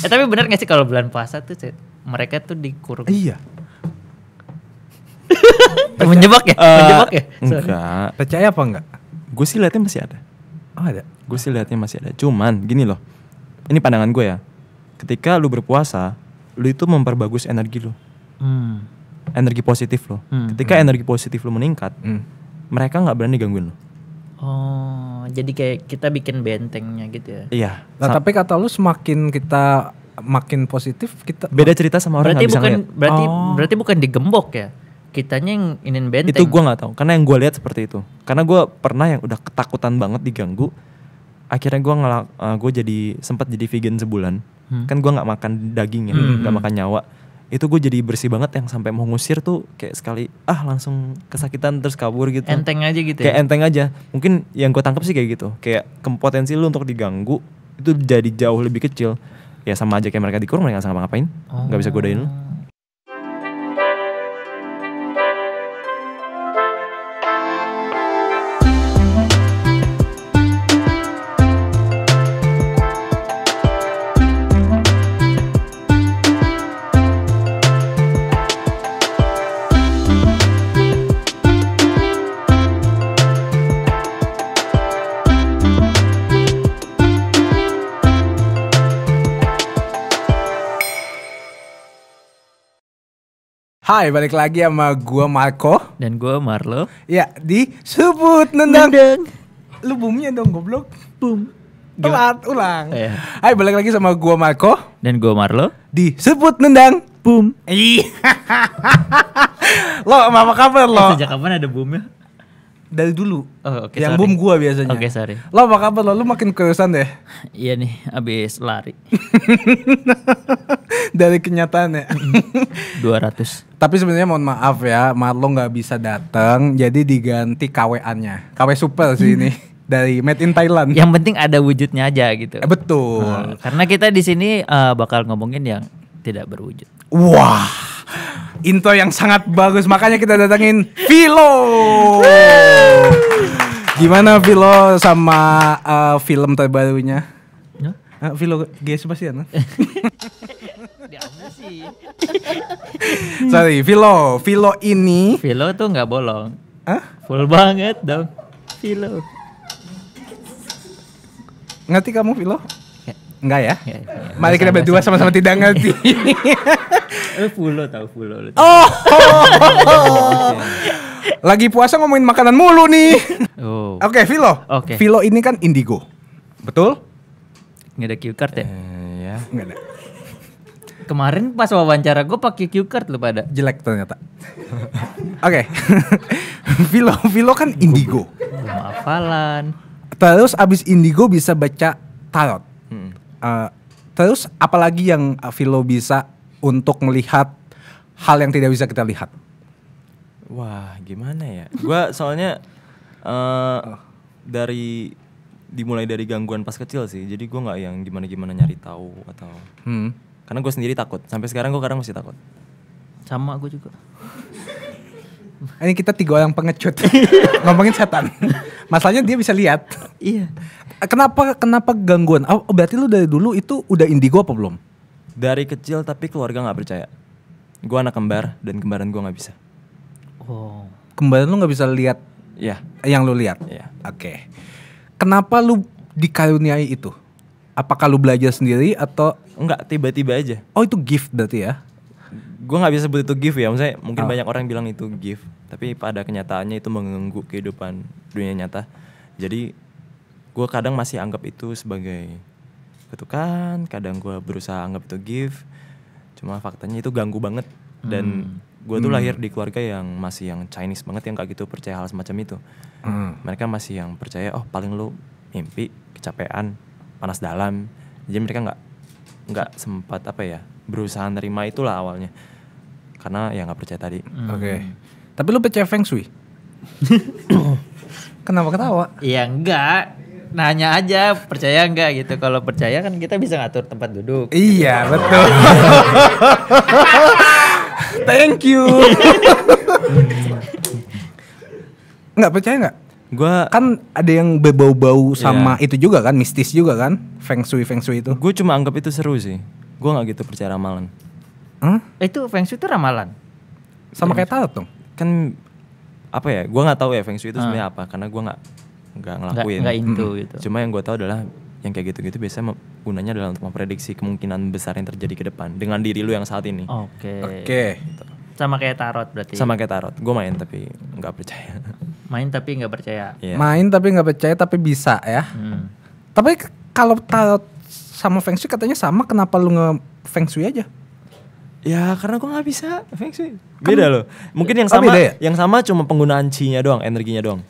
Tapi benar gak sih kalau bulan puasa tuh mereka tuh dikurung? Iya. Menjebak ya? Menjebak ya? Enggak. Percaya apa enggak? Gue sih liatnya masih ada. Oh ada. Gue sih liatnya masih ada. Cuman gini loh. Ini pandangan gue ya. Ketika lu berpuasa, lu itu memperbagus energi lu. Energi positif lo. Ketika energi positif lo meningkat, mereka nggak berani gangguin lo. Oh, jadi kayak kita bikin bentengnya gitu ya? Iya. Nah, tapi kata lu semakin kita makin positif kita beda cerita sama orang nggak bisa ngeliat. Berarti bukan digembok ya? Kitanya yang inin benteng. Itu gue nggak tahu. Karena yang gue lihat seperti itu. Karena gue pernah yang udah ketakutan banget diganggu. Akhirnya gue sempat jadi vegan sebulan. Kan gue nggak makan daging ya, nggak makan nyawa. Itu gue jadi bersih banget yang sampai mau ngusir tuh kayak sekali langsung kesakitan terus kabur gitu. Enteng aja gitu kayak ya? Enteng aja. Mungkin yang gue tangkap sih kayak gitu. Kayak potensi lu untuk diganggu itu jadi jauh lebih kecil. Ya sama aja kayak mereka dikurung, mereka nggak ngapain, nggak bisa godain lu. Hai, balik lagi sama gua Marco dan gua Marlo. Ya, di Sebut Nendang. Lu boomnya dong goblok. Boom. Telat, ulang. Iya. Hai, balik lagi sama gua Marco Dan gua Marlo. di Sebut Nendang. Boom. Lo apa kabar lo? Sejak kapan ada boomnya? Dari dulu. Oh, oke, Yang sorry. boom gua biasanya. Oke, sorry. Lo apa kabar lo? Lu makin kuriusan deh. Iya nih, abis lari. Dari kenyataannya. 200. Tapi sebenarnya mohon maaf ya, Marlo nggak bisa datang, jadi diganti KW-annya. KW super sih ini dari Made in Thailand. Yang penting ada wujudnya aja gitu. Betul. Karena kita di sini bakal ngomongin yang tidak berwujud. Wah, intro yang sangat bagus, makanya kita datangin Vilo. Gimana Vilo sama film terbarunya? Vilo G Sebastian. Sorry, Vilo ini. Vilo tuh nggak bolong. Hah? Full banget dong. Vilo. Ngerti kamu Vilo? Enggak ya? Ya. Mari kita berdua sama-sama tidak ngerti. Fulo tahu Fulo. Oh. Lagi puasa ngomongin makanan mulu nih. Oh. Oke, Vilo. Oke. Vilo ini kan indigo. Betul? Nggak ada cue card ya? Ya. Enggak ada. Kemarin pas wawancara gue pakai cue card lu pada. Jelek ternyata. Oke. Vilo kan indigo. Belum hafalan. Terus abis indigo bisa baca tarot. Terus apalagi yang Vilo bisa untuk melihat hal yang tidak bisa kita lihat? Wah, gimana ya? Gua soalnya dimulai dari gangguan pas kecil sih. Jadi gue nggak yang gimana nyari tahu atau. Karena gue sendiri takut. Sampai sekarang gue kadang masih takut. Sama gue juga. Ini kita 3 orang pengecut ngomongin setan. Masalahnya dia bisa lihat. Iya. Kenapa gangguan? Oh, berarti lu dari dulu itu udah indigo apa belum? Dari kecil tapi keluarga nggak percaya. Gue anak kembar dan kembaran gue nggak bisa. Oh. Kembaran lu nggak bisa lihat? Iya. Yang lu lihat? Iya. Oke. Kenapa lu dikaruniai itu? Apakah lu belajar sendiri atau? Enggak, tiba-tiba aja. Oh, itu gift berarti ya? Gue nggak bisa sebut itu gift ya. Maksudnya mungkin banyak orang bilang itu gift, tapi pada kenyataannya itu mengganggu kehidupan dunia nyata. Jadi gue kadang masih anggap itu sebagai kutukan, kadang gue berusaha anggap itu gift. Cuma faktanya itu ganggu banget. Dan gue tuh lahir di keluarga yang masih yang Chinese banget, yang kayak gitu percaya hal semacam itu. Mereka masih yang percaya, oh paling lu mimpi, kecapean, panas dalam. Jadi mereka nggak sempat berusaha nerima itulah awalnya. Karena ya nggak percaya tadi. Oke. Tapi lu percaya Feng Shui? Kenapa ketawa? Iya enggak. Nanya aja percaya enggak gitu. Kalau percaya kan kita bisa ngatur tempat duduk. Iya betul. Thank you. Nggak percaya nggak? Gue Kan ada yang berbau-bau sama itu juga kan, mistis juga kan, Feng Shui itu. Gue cuma anggap itu seru sih. Gue nggak gitu percaya ramalan. Itu Feng Shui itu ramalan. Sama kayak tarot dong. Kan apa ya? Gue nggak tahu ya Feng Shui itu sebenarnya apa, karena gue nggak ngelakuin. Nggak into gitu. Cuma yang gue tahu adalah yang kayak gitu-gitu biasanya gunanya adalah untuk memprediksi kemungkinan besar yang terjadi ke depan dengan diri lu yang saat ini. Oke. Sama kayak tarot berarti. Sama kayak tarot. Gue main tapi nggak percaya. Main tapi nggak percaya. Iya. Main tapi nggak percaya tapi bisa ya. Tapi kalau tarot sama Feng Shui katanya sama, kenapa lu nge-Feng Shui aja? Ya karena gue nggak bisa Feng Shui. Beda loh. Mungkin yang sama, beda ya? yang sama cuma penggunaan chi-nya doang, energinya doang.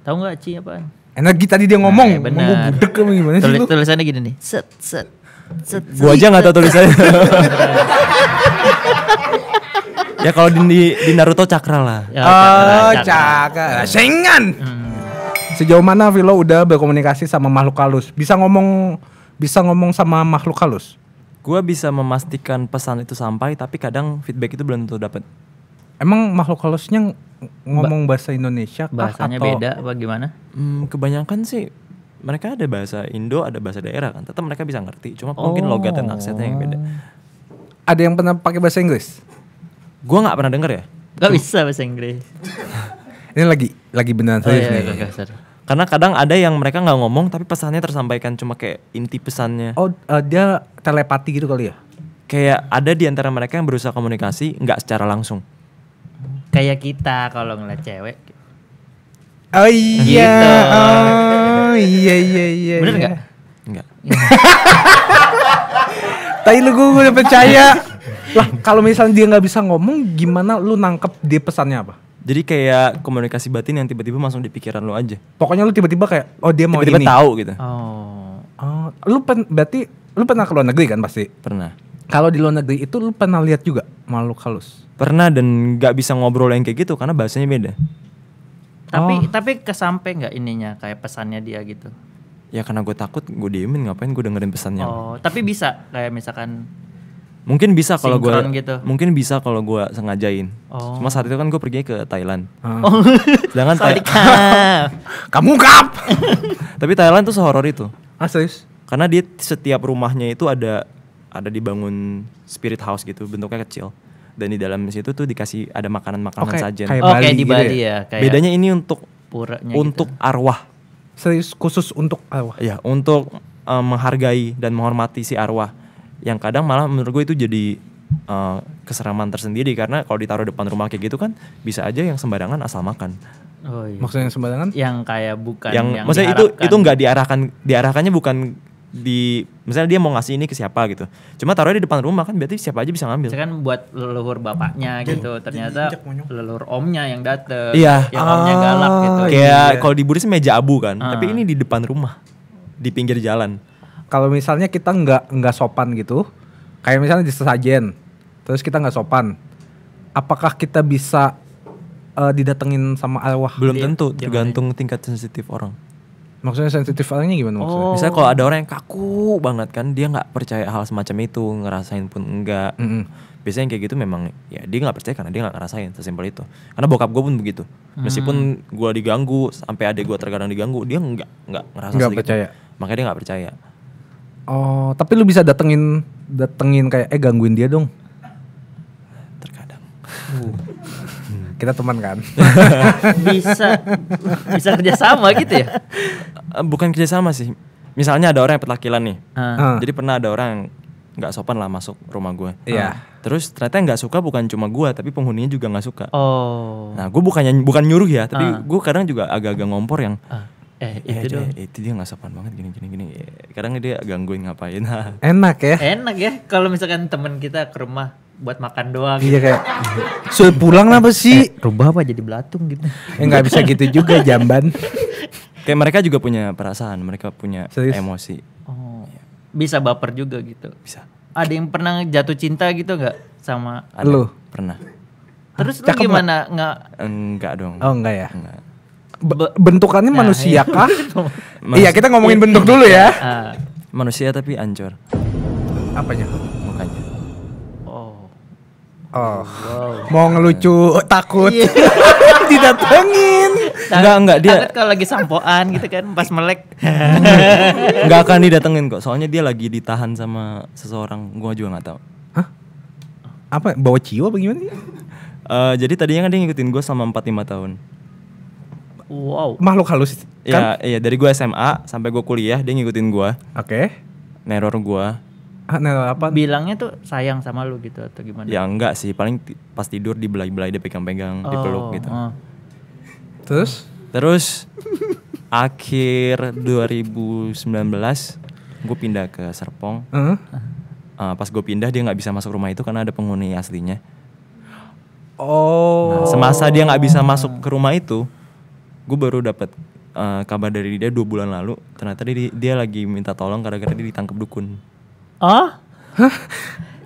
Tahu nggak Ci apaan? Energi tadi dia ngomong, Nah, bener. ngomong budek apa gimana sih lu? Tulisannya gini nih. Set set. Set. Gue aja nggak tahu tulisannya. Ya kalau di Naruto cakra lah. Ya, Oh, cakra. cakra. Sengan. Sejauh mana Vilo udah berkomunikasi sama makhluk halus? Bisa ngomong sama makhluk halus? Gue bisa memastikan pesan itu sampai, tapi kadang feedback itu belum tentu dapat. Emang makhluk halusnya ngomong bahasa Indonesia kah? Bahasanya atau beda apa gimana? Kebanyakan sih mereka ada bahasa Indo, ada bahasa daerah kan. Tetap mereka bisa ngerti. Cuma mungkin logat dan aksennya yang beda. Ada yang pernah pakai bahasa Inggris? Gue nggak pernah denger ya. Gak bisa bahasa Inggris. Ini lagi beneran serius nih. Kasar. Karena kadang ada yang mereka nggak ngomong tapi pesannya tersampaikan, cuma kayak inti pesannya. Oh, dia telepati gitu kali ya? Kayak ada di antara mereka yang berusaha komunikasi nggak secara langsung. Kayak kita kalau ngeliat cewek. Oh iya. Gitu. Oh iya. Bener nggak? Enggak. Tapi lu gue udah percaya. Lah kalau misalnya dia nggak bisa ngomong, gimana lu nangkep dia pesannya apa? Jadi kayak komunikasi batin yang tiba-tiba masuk di pikiran lo aja. Pokoknya lu tiba-tiba kayak, oh dia mau Tiba-tiba ini. tahu gitu. Oh. Berarti lu pernah ke luar negeri kan pasti? Pernah. Kalau di luar negeri itu lu pernah lihat juga makhluk halus? Pernah dan nggak bisa ngobrol yang kayak gitu karena bahasanya beda. Tapi kesampe nggak ininya kayak pesannya dia gitu? Ya karena gue takut, gue diemin, ngapain gue dengerin pesannya. Oh, tapi bisa kayak misalkan Mungkin bisa kalau gue, sinkron gitu. mungkin bisa kalau gue sengajain. Oh. Cuma saat itu kan gue pergi ke Thailand. Oh. Sedangkan Kamu kap? tapi Thailand tuh sehoror itu. Serius? Karena dia setiap rumahnya itu ada dibangun spirit house gitu, bentuknya kecil. Dan di dalam situ tuh dikasih ada makanan-makanan sajen. kayak Oh, Bali kayak di gitu Bali ya? ya, kayak Bedanya ini untuk puranya untuk gitu. arwah. Serius khusus untuk arwah? Ya, untuk menghargai dan menghormati si arwah. Yang kadang malah menurut gue itu jadi keseraman tersendiri, karena kalau ditaruh depan rumah kayak gitu kan bisa aja yang sembarangan asal makan. Oh, iya. Maksudnya sembarangan? Yang kayak bukan yang yang maksudnya diharapkan. itu nggak diarahkannya bukan di, misalnya dia mau ngasih ini ke siapa gitu, cuma taruhnya di depan rumah kan, berarti siapa aja bisa ngambil. Misalkan buat leluhur bapaknya gitu, ternyata leluhur omnya yang dateng, Iya. yang omnya galak gitu. Kayak kalau di Buddhis meja abu kan, tapi ini di depan rumah, di pinggir jalan. Kalau misalnya kita nggak sopan gitu, kayak misalnya di sesajen, terus kita nggak sopan, apakah kita bisa didatengin sama arwah? Belum tentu, tergantung tingkat sensitif orang. Maksudnya sensitif orangnya gimana maksudnya? Misalnya kalau ada orang yang kaku banget kan, dia nggak percaya hal semacam itu, ngerasain pun enggak. Biasanya yang kayak gitu memang ya dia nggak percaya karena dia nggak ngerasain, sesimpel itu. Karena bokap gue pun begitu. Meskipun gue diganggu, sampai adik gue terkadang diganggu, dia nggak ngerasa Nggak sedikit. percaya. Makanya dia nggak percaya. Oh, tapi lu bisa datengin kayak gangguin dia dong. Terkadang. Kita teman kan? bisa kerja sama gitu ya. Bukan kerjasama sih. Misalnya ada orang yang petakilan nih. Jadi Jadi pernah ada orang yang nggak sopan lah masuk rumah gue. Iya. Terus ternyata yang nggak suka bukan cuma gue, tapi penghuninya juga nggak suka. Oh. Nah, gue bukan nyuruh ya, tapi gue kadang juga agak-agak ngompor yang Itu dong. itu dia nggak sopan banget gini. Kadang dia gangguin ngapain. Enak ya? Enak ya kalau misalkan teman kita ke rumah buat makan doang. Iya kayak sudah pulang apa sih? Rumah apa jadi belatung gitu. Ya nggak bisa gitu juga jamban. Kayak mereka juga punya perasaan, mereka punya Serius? emosi. Oh. Bisa baper juga gitu. Bisa. Ada yang pernah jatuh cinta gitu nggak sama? Ada. Lu? Pernah. Terus lu Cakep gimana nggak? Enggak dong. Oh enggak ya? Enggak. Bentukannya Nah, manusia iya. kah? Iya kita ngomongin bentuk dulu ya. Manusia tapi ancur Apanya? mukanya. Oh. Oh, mau ngelucu takut didatengin. Enggak, dia Takut kalau lagi sampoan gitu kan pas melek. enggak akan didatengin kok. Soalnya dia lagi ditahan sama seseorang, gua juga nggak tahu. Hah? Apa bawa cio apa gimana sih? Jadi tadinya kan dia ngikutin gue selama 4-5 tahun. Wow. Makhluk halus kan? Iya, dari gue SMA sampai gue kuliah dia ngikutin gue, Oke. neror gue. Nah, apa? Bilangnya tuh sayang sama lu gitu atau gimana? Ya enggak sih, paling pas tidur dibelai-belai, dia pegang-pegang, dipeluk gitu. Terus akhir 2019 gue pindah ke Serpong. Pas gue pindah dia nggak bisa masuk rumah itu karena ada penghuni aslinya. Oh. Nah, semasa dia nggak bisa masuk ke rumah itu, gue baru dapat kabar dari dia 2 bulan lalu. Ternyata dia lagi minta tolong gara-gara dia ditangkap dukun. Oh?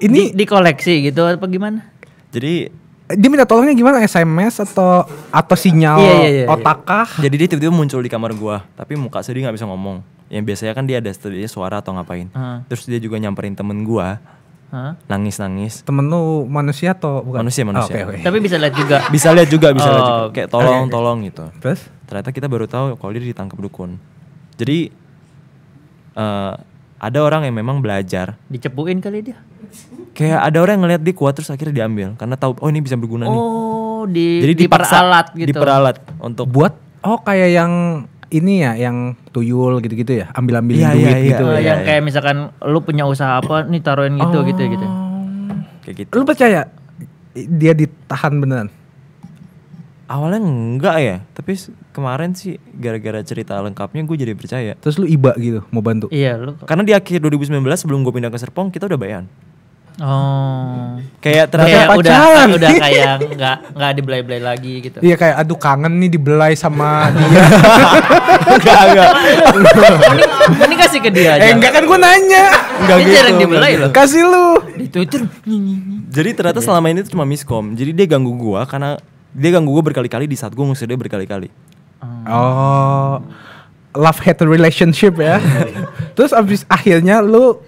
Ini Di koleksi gitu apa gimana? Jadi dia minta tolongnya gimana? SMS atau sinyal Iya. otak kah? Jadi dia tiba-tiba muncul di kamar gua, tapi muka sedih nggak bisa ngomong. Yang biasanya kan dia ada suara atau ngapain. Terus dia juga nyamperin temen gua, nangis-nangis. Temen lu manusia atau bukan? Manusia. Oke. Tapi bisa lihat juga. Bisa lihat juga, kayak tolong gitu. Terus? Ternyata kita baru tahu kalau dia ditangkap dukun. Jadi ada orang yang memang belajar. Dicepuin kali dia. Kayak ada orang yang ngeliat dia kuat terus akhirnya diambil karena tahu ini bisa berguna nih. Oh, Jadi diperalat gitu. Diperalat untuk Buat kayak yang ini ya, yang tuyul gitu-gitu ya, ambil-ambilin Iya, duit iya, gitu. Oh, iya. yang kayak misalkan lu punya usaha apa nih taruhin gitu gitu. kayak gitu. Lu percaya dia ditahan beneran? Awalnya enggak ya, tapi kemarin sih gara-gara cerita lengkapnya gue jadi percaya. Terus lu iba gitu mau bantu? Iya, lu. Karena di akhir 2019 sebelum gue pindah ke Serpong kita udah bayan. Oh. Kayak Kayak ternyata udah kayak nggak dibelai-belai lagi gitu. Iya kayak aduh kangen nih dibelai sama dia. enggak. Mending kasih ke dia aja. Enggak kan gue nanya. Enggak Dia jarang dibelai loh. Kasih lu. Di Twitter. Jadi ternyata selama ini tuh cuma miskom. Jadi dia ganggu gue karena dia ganggu gue berkali-kali di saat gue ngusir dia berkali-kali. Oh. Love hate relationship ya. Terus abis akhirnya lu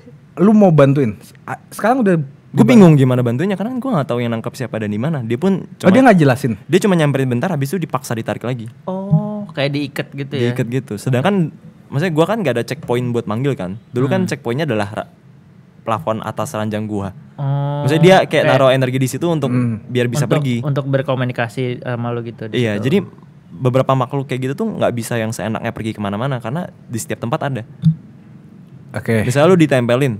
mau bantuin. Sekarang udah Gue bingung gimana bantunya karena gue nggak tahu yang nangkap siapa dan di mana. Dia pun cuma dia nggak jelasin. Dia cuma nyamperin bentar, habis itu dipaksa ditarik lagi. Oh, kayak diikat gitu ya. Diikat gitu. Sedangkan maksudnya gue kan nggak ada checkpoint buat manggil kan. Dulu kan checkpointnya adalah plafon atas ranjang gua. Oh. Maksudnya dia kayak naruh energi di situ untuk biar bisa pergi. Untuk berkomunikasi sama lu gitu. Iya, jadi beberapa makhluk kayak gitu tuh nggak bisa yang seenaknya pergi kemana-mana karena di setiap tempat ada. Oke. Misalnya lu ditempelin,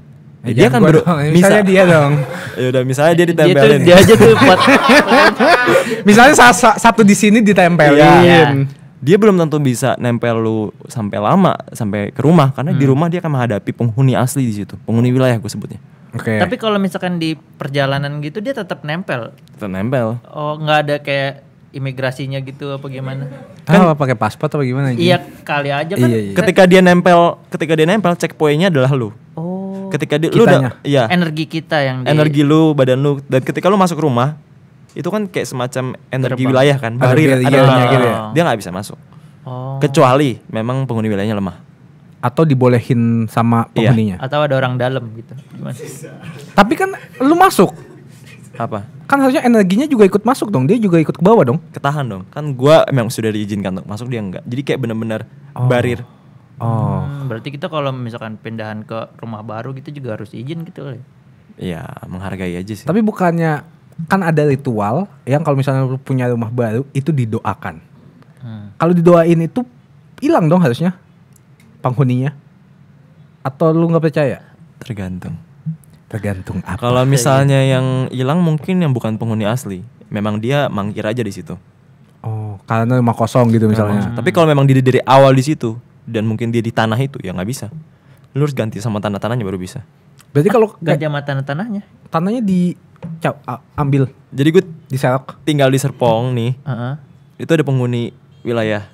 dia kan misalnya dia dong. Ya udah, misalnya dia ditempelin. Dia aja tuh buat Misalnya satu di sini ditempelin. Iya. Dia belum tentu bisa nempel lu sampai lama, sampai ke rumah karena di rumah dia akan menghadapi penghuni asli di situ, penghuni wilayah gue sebutnya. Oke. Tapi kalau misalkan di perjalanan gitu dia tetap nempel. Tetap nempel. Oh, nggak ada kayak imigrasinya gitu apa gimana? Kan pakai paspor atau gimana? Iya, kali aja kan. Iya. Ketika dia nempel checkpointnya adalah lu. Oh. Ketika lu udah, iya. Energi kita yang Energi lu, badan lu, dan ketika lu masuk rumah itu kan kayak semacam energi Terbang. wilayah kan, Ada barir, barriernya gitu ya? dia nggak bisa masuk. Oh. Kecuali memang penghuni wilayahnya lemah. Atau dibolehin sama Iya. penghuninya. Atau ada orang dalam gitu. Gimana? Tapi kan lu masuk. Apa? Kan harusnya energinya juga ikut masuk dong. Dia juga ikut ke bawah dong. Ketahan dong. Kan gua emang sudah diizinkan untuk masuk, dia enggak. Jadi kayak benar-benar barir. Oh. Berarti kita kalau misalkan pindahan ke rumah baru gitu juga harus izin gitu kali. Iya, menghargai aja sih. Tapi bukannya kan ada ritual yang kalau misalnya lu punya rumah baru itu didoakan. Kalau didoain itu hilang dong harusnya penghuninya. Atau lu nggak percaya? Tergantung. Tergantung apa? Kalau misalnya yang hilang mungkin yang bukan penghuni asli, memang dia mangkir aja di situ. Oh, karena rumah kosong gitu misalnya. Tapi kalau memang dia dari awal di situ dan mungkin dia di tanah itu, ya nggak bisa. Lu harus ganti sama tanah-tanahnya baru bisa. Berarti kalau Ganti sama tanahnya. tanahnya ambil, Jadi gue diserok. tinggal di Serpong nih, Heeh. itu ada penghuni wilayah.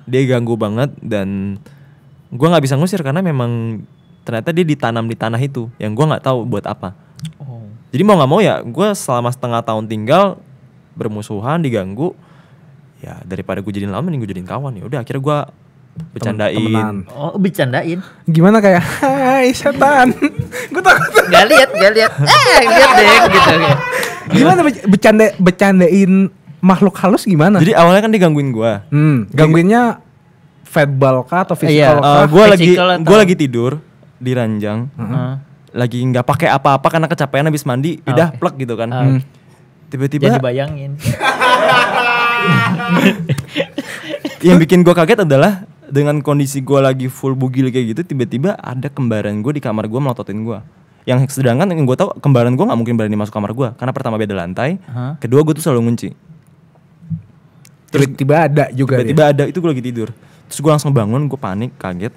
Dia ganggu banget dan gue nggak bisa ngusir karena memang ternyata dia ditanam di tanah itu yang gue nggak tahu buat apa. Oh. Jadi mau nggak mau ya gue selama setengah tahun tinggal bermusuhan, diganggu, ya daripada gue jadiin lawan mending gue jadiin kawan. Ya udah akhirnya gue bercandain. Temenan. Oh, bercandain. Gimana kayak hai setan. Gue takut. Gak lihat. Lihat deh gitu. Gimana bercandain makhluk halus gimana? Jadi awalnya kan digangguin gue. Gangguinnya verbal kah atau Iya. fisikal kah? Gue lagi tidur di ranjang. Lagi nggak pakai apa-apa karena kecapean habis mandi, udah Oke. plek gitu kan. Tiba-tiba Jadi bayangin. yang bikin gue kaget adalah dengan kondisi gue lagi full bugil kayak gitu, tiba-tiba ada kembaran gue di kamar gue melototin gue. Yang sedangkan yang gue tahu kembaran gue nggak mungkin berani masuk kamar gue karena pertama beda lantai, kedua gue tuh selalu ngunci. Tiba-tiba ada juga. Tiba-tiba ada, itu gue lagi tidur. Terus gue langsung bangun, gue panik, kaget.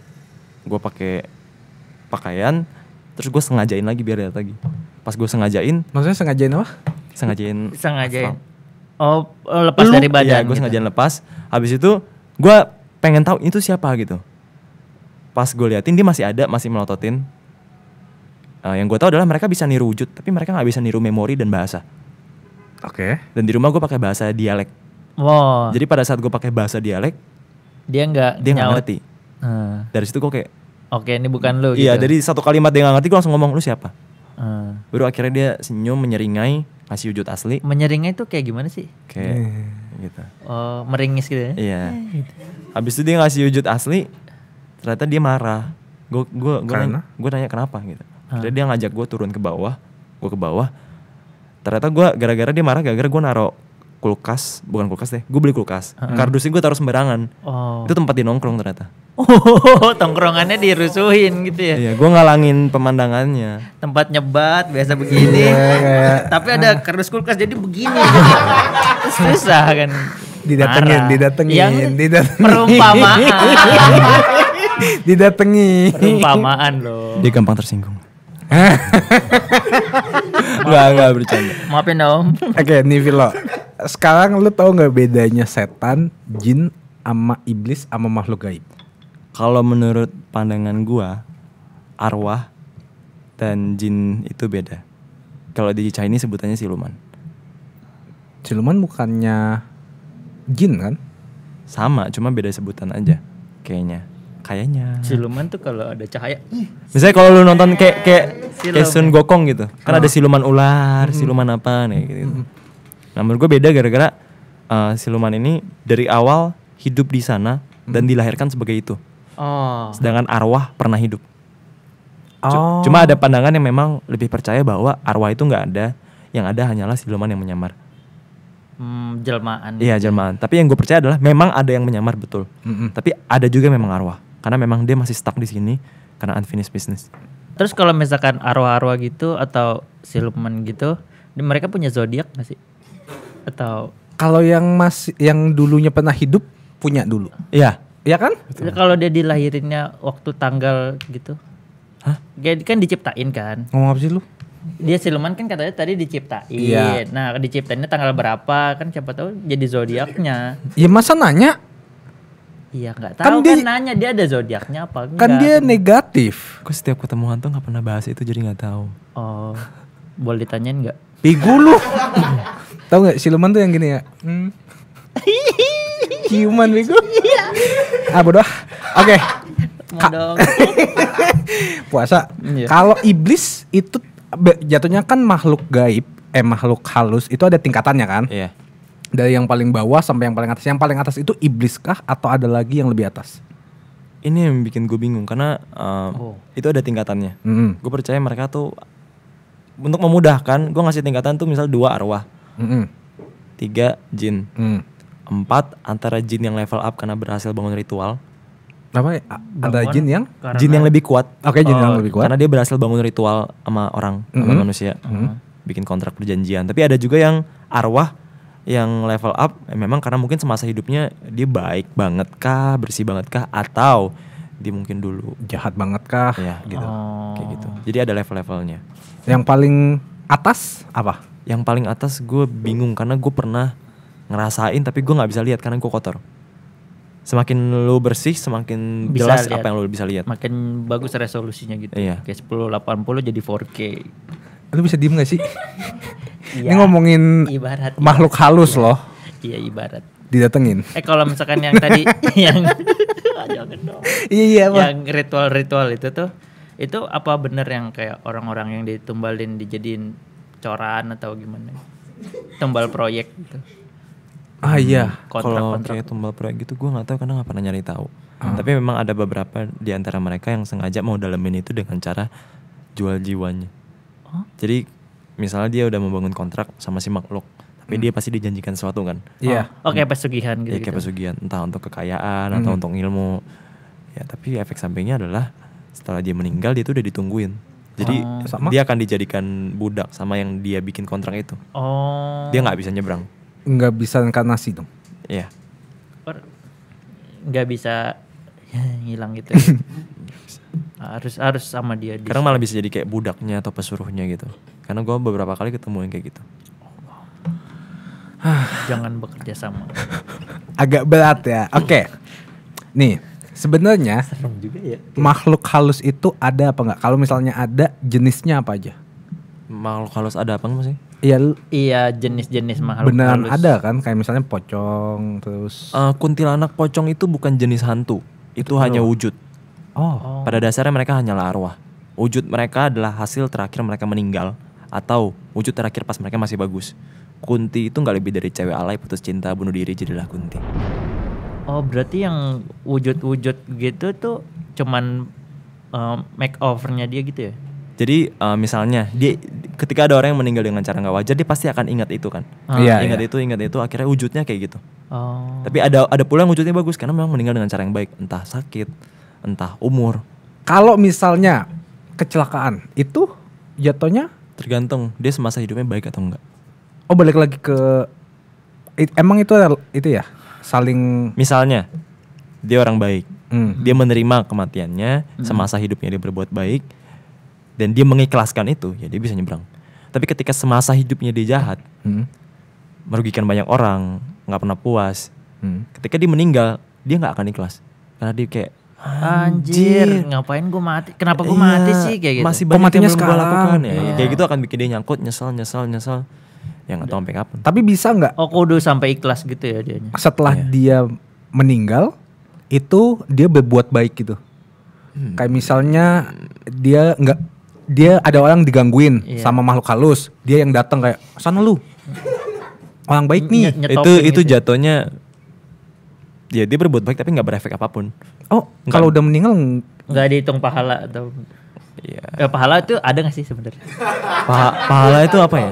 Gue pakai pakaian, terus gue sengajain lagi biar lihat lagi. Pas gue sengajain, Maksudnya sengajain apa? Sengajain. Oh, lepas dari badan. Iya, gue gitu. sengajain lepas. Habis itu gue pengen tahu itu siapa gitu. Pas gue liatin dia masih ada, masih melototin. Yang gue tahu adalah mereka bisa niru wujud, tapi mereka nggak bisa niru memori dan bahasa. Oke. Dan di rumah gue pakai bahasa dialek. Wow. Jadi pada saat gue pakai bahasa dialek, Dia nggak dia nggak nyaut. ngerti. Hmm. Dari situ gue kayak, Oke, ini bukan lu iya, gitu. dari satu kalimat dia nggak ngerti, gue langsung ngomong, lu siapa? Hmm. Baru akhirnya dia senyum, menyeringai, ngasih wujud asli, Menyeringai itu kayak gimana sih? kayak gitu. Oh, meringis gitu ya? Iya. Habis itu dia ngasih wujud asli, ternyata dia marah. Karena? Gue nanya kenapa gitu. Akhirnya dia ngajak gue turun ke bawah, gue ke bawah. Ternyata gue gara-gara dia marah, gara-gara gue naro kulkas, bukan kulkas deh, gue beli kulkas. Kardusnya gue taruh sembarangan. Oh. Itu tempat dia nongkrong ternyata. Oh, tongkrongannya dirusuhin gitu ya. Iya, gue ngalangin pemandangannya. Tempat nyebat biasa begini. Tapi ada kardus kulkas jadi begini. Susah kan. Didatengin, Marah. didatengin, Yang didatengin. perumpamaan. Didatengin. Perumpamaan loh. Dia gampang tersinggung. Enggak bercanda. Maafin om. Oke, nih Vilo. Sekarang lu tahu nggak bedanya setan, jin, sama iblis, sama makhluk gaib? Kalau menurut pandangan gua, arwah dan jin itu beda. Kalau di Chinese sebutannya siluman. Siluman bukannya jin kan? Sama, cuma beda sebutan aja. Kayaknya. Siluman tuh kalau ada cahaya. Misalnya kalau lu nonton kayak Siluman. Sun Gokong gitu. Kan ada siluman ular, siluman apa nih gitu. Nah, menurut gua beda gara-gara siluman ini dari awal hidup di sana dan dilahirkan sebagai itu. Oh. Sedangkan arwah pernah hidup. Oh. Cuma ada pandangan yang memang lebih percaya bahwa arwah itu nggak ada, yang ada hanyalah siluman yang menyamar. Jelmaan. Iya, jelmaan. Tapi yang gue percaya adalah memang ada yang menyamar betul. Tapi ada juga memang arwah, karena memang dia masih stuck di sini karena unfinished business. Terus kalau misalkan arwah-arwah gitu atau siluman gitu, mereka punya zodiak nggak sih? Atau Kalau yang dulunya pernah hidup punya dulu. Iya. Iya kan? kalau dia dilahirinnya waktu tanggal gitu? Hah? Kan diciptain kan? Ngomong apa sih lu? Dia siluman kan katanya tadi diciptain. Iya. Nah, diciptainnya tanggal berapa? Kan siapa tahu jadi zodiaknya. Ya masa nanya? Iya, nggak Kan tahu dia- kan nanya dia ada zodiaknya apa enggak. Kan dia negatif. Gue setiap ketemu hantu nggak pernah bahas itu jadi nggak tahu. Oh. Boleh ditanyain enggak? Bego lu. Tahu nggak siluman tuh yang gini ya? Ciuman bego. Bodoh. Oke. Mau dong. Puasa. Iya. Kalau iblis itu jatuhnya kan makhluk gaib, makhluk halus itu ada tingkatannya kan? Iya. Dari yang paling bawah sampai yang paling atas. Yang paling atas itu iblis kah atau ada lagi yang lebih atas? Ini yang bikin gue bingung karena itu ada tingkatannya. Gue percaya mereka tuh untuk memudahkan, gue ngasih tingkatan tuh misal 2 arwah, 3 jin, 4 antara jin yang level up karena berhasil bangun ritual. Apa? Ada Bangun jin yang? Jin yang lebih kuat. Oke, jin yang lebih kuat. Karena dia berhasil bangun ritual sama orang, sama manusia. Bikin kontrak perjanjian. Tapi ada juga yang arwah yang level up memang karena mungkin semasa hidupnya dia baik banget kah, bersih banget kah, atau dia mungkin dulu Jahat banget kah? ya Gitu. kayak gitu. Jadi ada level-levelnya. Yang paling atas apa? Yang paling atas gue bingung karena gue pernah ngerasain tapi gue nggak bisa lihat karena gue kotor. Semakin lu bersih semakin Bisa jelas lihat. apa yang lu bisa lihat. Makin bagus resolusinya gitu. Iya. Kayak 1080 jadi 4K. Lu bisa diem gak sih? Iya. Ini ngomongin Ibarat. makhluk halus loh. Iya, ibarat. Didatengin. Kalau misalkan yang tadi yang jangan dong. Iya Yang ritual-ritual itu apa bener yang kayak orang-orang yang ditumbalin dijadiin coran atau gimana? tumbal proyek gitu. Iya. Kalau Kontrak-kontrak. kayak tumbal proyek gitu gue nggak tahu karena nggak pernah nyari tahu. Tapi memang ada beberapa di antara mereka yang sengaja mau dalemin itu dengan cara jual jiwanya. Jadi misalnya dia udah membangun kontrak sama si makhluk, tapi dia pasti dijanjikan sesuatu kan. Iya. Oh, kayak pesugihan gitu. Ya kayak pesugihan, entah untuk kekayaan atau untuk ilmu. Ya tapi efek sampingnya adalah setelah dia meninggal dia tuh udah ditungguin. Jadi Sama? dia akan dijadikan budak sama yang dia bikin kontrak itu. Oh. Dia nggak bisa nyebrang. Nggak bisa reinkarnasi dong. Iya. Nggak bisa hilang gitu. harus sama dia. Kadang malah bisa jadi kayak budaknya atau pesuruhnya gitu. Karena gue beberapa kali ketemu yang kayak gitu. Jangan bekerja sama. Agak berat ya. Oke. Nih, sebenarnya Serem juga ya. makhluk halus itu ada apa nggak? Kalau misalnya ada, jenisnya apa aja? Makhluk halus ada apa sih? Iya, Jenis-jenis makhluk beneran halus. ada kan? Kayak misalnya pocong, terus. Kuntilanak pocong itu bukan jenis hantu. Itu hanya wujud. Oh, Pada dasarnya mereka hanyalah arwah. Wujud mereka adalah hasil terakhir mereka meninggal atau wujud terakhir pas mereka masih bagus. Kunti itu nggak lebih dari cewek alay putus cinta bunuh diri jadilah Kunti. Oh, berarti yang wujud-wujud gitu tuh cuman makeovernya dia gitu ya? Jadi misalnya dia ketika ada orang yang meninggal dengan cara nggak wajar dia pasti akan ingat itu kan. Iya, ingat itu akhirnya wujudnya kayak gitu. Oh. Tapi ada pula yang wujudnya bagus karena memang meninggal dengan cara yang baik, entah sakit, entah umur. kalau misalnya kecelakaan itu jatuhnya, Tergantung dia semasa hidupnya baik atau enggak. oh balik lagi ke, emang itu ya saling. Misalnya dia orang baik, dia menerima kematiannya, Hmm. semasa hidupnya dia berbuat baik, dan dia mengikhlaskan itu, ya dia bisa nyebrang. Tapi ketika semasa hidupnya dia jahat, merugikan banyak orang, nggak pernah puas, ketika dia meninggal, dia nggak akan ikhlas, karena dia kayak Anjir, ngapain gue mati? Kenapa gue Iya, mati sih kayak gitu? Masih Kok banyak matinya yang belum gue sekarang? lakukan ya. Iya. Kayak gitu akan bikin dia nyangkut, nyesel. Ya nggak tahu sampai kapan. Tapi bisa nggak Oh, kudu sampai ikhlas gitu ya dianya. setelah Iya. dia meninggal itu dia berbuat baik gitu? Kayak misalnya dia ada orang digangguin Iya. sama makhluk halus, dia yang datang kayak sana lu, orang baik nih. Nyetopin Itu gitu. jatuhnya ya dia berbuat baik tapi nggak berefek apapun. Oh, kalau udah meninggal Nggak dihitung pahala atau Iya. pahala itu ada gak sih sebenarnya? Pahala itu apa ya?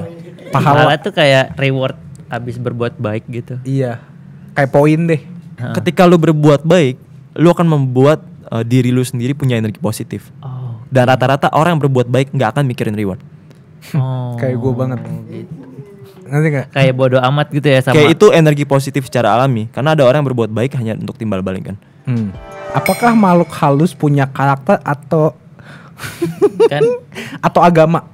Pahala tuh kayak reward abis berbuat baik gitu. iya, kayak poin deh. Ketika lu berbuat baik, lu akan membuat diri lu sendiri punya energi positif. Oh. Dan rata-rata orang yang berbuat baik nggak akan mikirin reward. Oh. Kayak gue banget. Gitu. Nanti nggak? Kayak bodoh amat gitu ya sama. Kayak itu energi positif secara alami. Karena ada orang yang berbuat baik hanya untuk timbal balik kan. Apakah makhluk halus punya karakter atau Kan agama?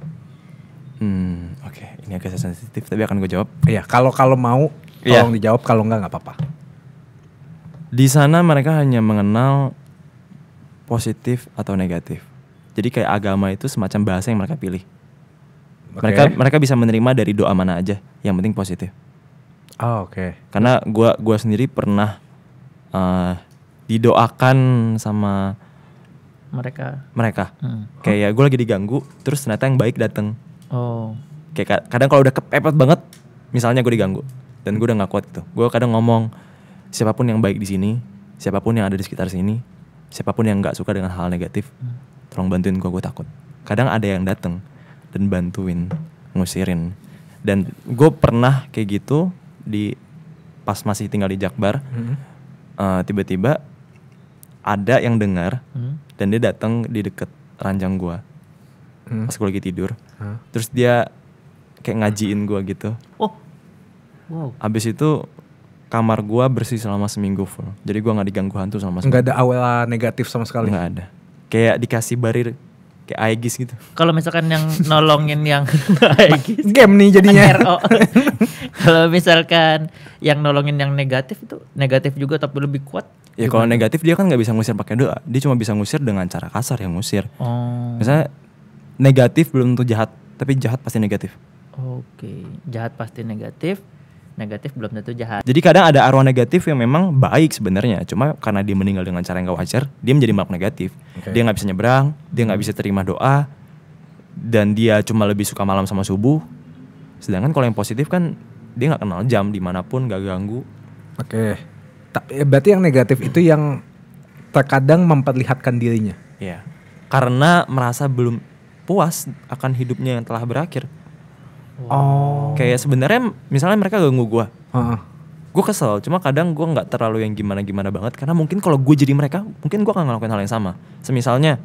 Oke, ini agak sensitif tapi akan gue jawab. Iya, kalau mau Iya. tolong dijawab, kalau nggak apa-apa. Di sana mereka hanya mengenal positif atau negatif. Jadi kayak agama itu semacam bahasa yang mereka pilih. Oke. Mereka bisa menerima dari doa mana aja, yang penting positif. Oh, oke. Karena gua sendiri pernah didoakan sama mereka. Kayak gue lagi diganggu, terus ternyata yang baik datang. Oh. Kayak kadang kalau udah kepepet banget, misalnya gue diganggu dan gue udah nggak kuat gitu, gue kadang ngomong siapapun yang baik di sini, siapapun yang ada di sekitar sini, siapapun yang nggak suka dengan hal negatif, tolong bantuin gue takut. Kadang ada yang datang dan bantuin, ngusirin. Dan gue pernah kayak gitu pas masih tinggal di Jakbar, tiba-tiba ada yang dengar dan dia datang di deket ranjang gue pas gue lagi tidur. Terus dia kayak ngajiin gue gitu. Oh. Wow. Abis itu kamar gue bersih selama seminggu full. Jadi gue nggak diganggu hantu selama seminggu. Nggak ada aura negatif sama sekali. Nggak ada. Kayak dikasih barir kayak Aegis gitu. Kalau misalkan yang nolongin yang Game nih jadinya. RO. Kalau misalkan yang nolongin yang negatif itu negatif juga tapi lebih kuat. Ya kalau negatif dia kan nggak bisa ngusir pakai doa. Dia cuma bisa ngusir dengan cara kasar yang ngusir. Oh. Misalnya negatif belum tentu jahat, tapi jahat pasti negatif. Oke, jahat pasti negatif, negatif belum tentu jahat. Jadi kadang ada arwah negatif yang memang baik sebenarnya, cuma karena dia meninggal dengan cara yang gak wajar, dia menjadi makhluk negatif. Oke. Dia nggak bisa nyebrang, dia nggak bisa terima doa, dan dia cuma lebih suka malam sama subuh. Sedangkan kalau yang positif kan dia nggak kenal jam, dimanapun nggak ganggu. Oke. Tapi berarti yang negatif itu yang terkadang memperlihatkan dirinya. Ya, karena merasa belum puas akan hidupnya yang telah berakhir. Oh. Kayak sebenarnya misalnya mereka ganggu gue, Heeh. gue kesel. Cuma kadang gue nggak terlalu yang gimana-gimana banget, karena mungkin kalau gue jadi mereka, mungkin gue akan ngelakuin hal yang sama. Semisalnya,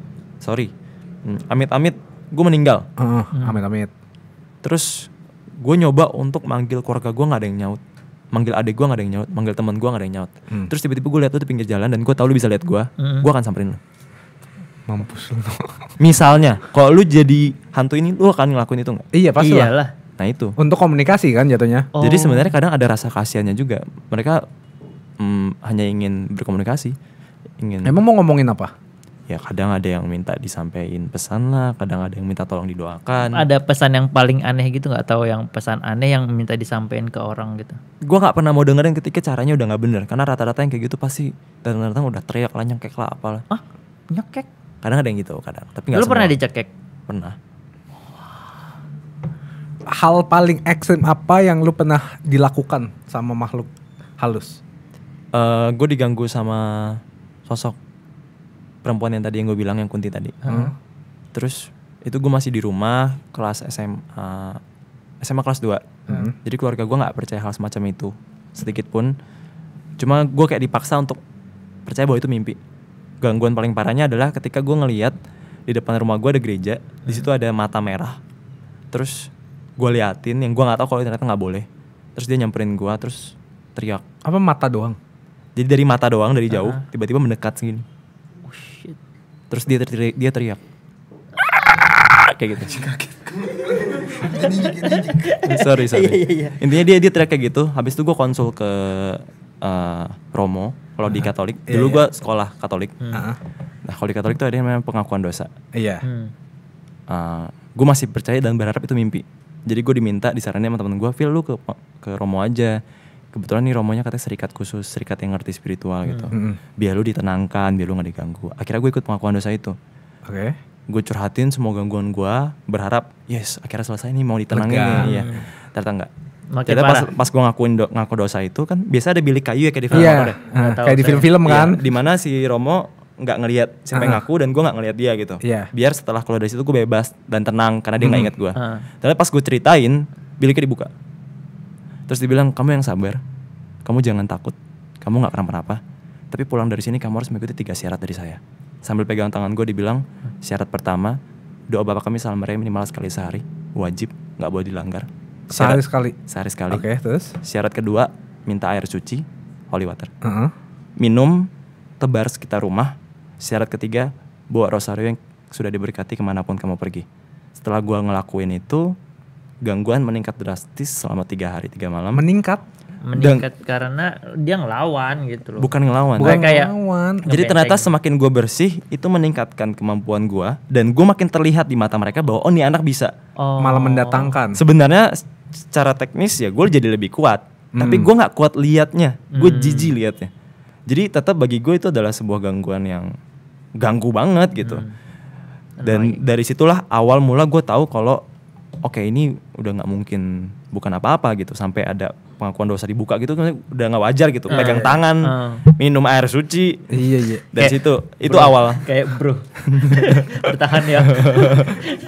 amit-amit gue meninggal. Amit-amit. Terus gue nyoba untuk manggil keluarga gue, nggak ada yang nyaut. Manggil adik gue nggak ada yang nyaut. Manggil teman gue nggak ada yang nyaut. Terus tiba-tiba gue lihat lu di pinggir jalan dan gue tahu lu bisa lihat gue akan samperin lu. Mampus lu. Misalnya, kalau lu jadi hantu ini, lu akan ngelakuin itu nggak? Iya pasti lah. Iyalah. Nah itu. Untuk komunikasi kan jatuhnya. Jadi sebenarnya kadang ada rasa kasihannya juga. Mereka hanya ingin berkomunikasi. Emang mau ngomongin apa? Ya kadang ada yang minta disampaikan pesan lah, kadang ada yang minta tolong didoakan. Ada pesan yang paling aneh gitu nggak? Tahu yang pesan aneh yang minta disampaikan ke orang gitu? Gue nggak pernah mau dengerin ketika caranya udah nggak bener, karena rata-rata yang kayak gitu pasti datang-datang udah teriak lah, nyengkek lah, apalah. Ah, nyekek? Kadang ada yang gitu, kadang. Tapi nggak Lu semua. pernah dicekek? Pernah. Hal paling ekstrim apa yang lu pernah dilakukan sama makhluk halus? Gue diganggu sama sosok perempuan yang tadi yang gue bilang, yang Kunti tadi. Terus itu gue masih di rumah kelas SMA kelas 2. Jadi keluarga gue nggak percaya hal semacam itu sedikit pun. Cuma gue kayak dipaksa untuk percaya bahwa itu mimpi. Gangguan paling parahnya adalah ketika gue ngelihat di depan rumah gue ada gereja, di situ ada mata merah. Terus gue liatin, yang gue nggak tahu kalau ternyata nggak boleh. Terus dia nyamperin gue, terus teriak. Apa mata doang? Jadi dari mata doang, dari jauh, tiba-tiba mendekat segini. Oh shit. Terus dia teriak. Kayak gitu. sorry. Intinya dia teriak kayak gitu. Habis itu gue konsul ke Romo. Kalau di Katolik, dulu gue sekolah Katolik. Nah kalau di Katolik tuh ada yang namanya pengakuan dosa. Iya. Gue masih percaya dan berharap itu mimpi. Jadi gue diminta, disaranin sama temen gue, Phil lu ke Romo aja. Kebetulan nih Romonya katanya serikat khusus, serikat yang ngerti spiritual gitu. Biar lu ditenangkan, biar lu gak diganggu. Akhirnya gue ikut pengakuan dosa itu. Oke. Gue curhatin semua gangguan gue, berharap yes akhirnya selesai nih, mau ditenangin nih. Iya. Ternyata enggak. Ternyata pas gue ngaku dosa itu kan biasa ada bilik kayu ya kayak di film horor. Kayak di film-film kan. Iya, dimana si Romo nggak ngelihat siapa yang ngaku dan gue nggak ngelihat dia gitu. Biar setelah keluar dari situ gue bebas dan tenang karena dia nggak ingat gue. Ternyata pas gue ceritain, biliknya dibuka. Terus dibilang, kamu yang sabar, kamu jangan takut, kamu nggak kenapa-napa. Tapi pulang dari sini kamu harus mengikuti 3 syarat dari saya. Sambil pegang tangan gue dibilang, syarat pertama, doa Bapa kami Salam Maria minimal sekali sehari, wajib, nggak boleh dilanggar. Sehari sekali. Oke, terus? Syarat kedua, minta air suci, holy water. Minum, tebar sekitar rumah. Syarat ketiga, bawa rosario yang sudah diberkati kemanapun kamu pergi. Setelah gue ngelakuin itu, gangguan meningkat drastis selama 3 hari 3 malam. Meningkat karena dia ngelawan gitu loh. Bukan ngelawan. Kayak ngelawan. Jadi ternyata semakin gue bersih, itu meningkatkan kemampuan gue. Dan gue makin terlihat di mata mereka bahwa nih anak bisa. Malah mendatangkan. Sebenarnya secara teknis ya gue jadi lebih kuat. Tapi gue gak kuat liatnya. Gue jijik liatnya. Jadi tetap bagi gue itu adalah sebuah gangguan yang ganggu banget gitu. Dan dari situlah awal mula gue tahu kalau oke, ini udah nggak mungkin bukan apa-apa gitu. Sampai ada pengakuan dosa dibuka gitu kan udah nggak wajar gitu. Pegang tangan, minum air suci. Iya. Dari situ itu awal. Kayak bro, bertahan ya.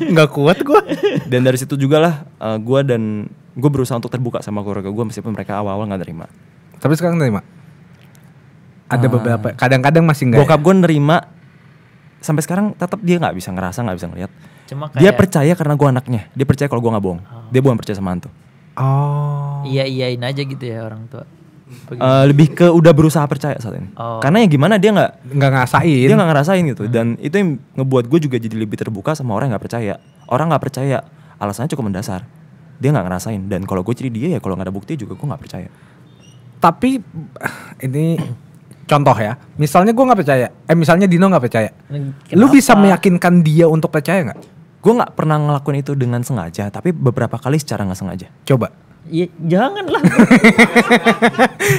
Nggak kuat gue. Dan dari situ juga lah gue berusaha untuk terbuka sama keluarga gue meskipun mereka awal-awal nggak terima. Tapi sekarang terima. Ada beberapa. Kadang-kadang masih nggak. Bokap gue nerima. Sampai sekarang tetap dia nggak bisa ngerasa, nggak bisa ngeliat. Cuma kayak dia percaya karena gue anaknya. Dia percaya kalau gue nggak bohong. Dia bukan percaya sama hantu. Iyain aja gitu ya orang tua. Lebih ke udah berusaha percaya saat ini. Karena ya gimana dia nggak ngerasain. Dia nggak ngerasain gitu. Dan itu yang ngebuat gue juga jadi lebih terbuka sama orang yang nggak percaya. Orang nggak percaya alasannya cukup mendasar. Dia nggak ngerasain. Dan kalau gue jadi dia ya kalau nggak ada bukti juga gue nggak percaya. Tapi ini contoh ya, misalnya gue nggak percaya, misalnya Dino nggak percaya, lu bisa meyakinkan dia untuk percaya nggak? Gue nggak pernah ngelakuin itu dengan sengaja, tapi beberapa kali secara nggak sengaja. Coba. Ya, janganlah.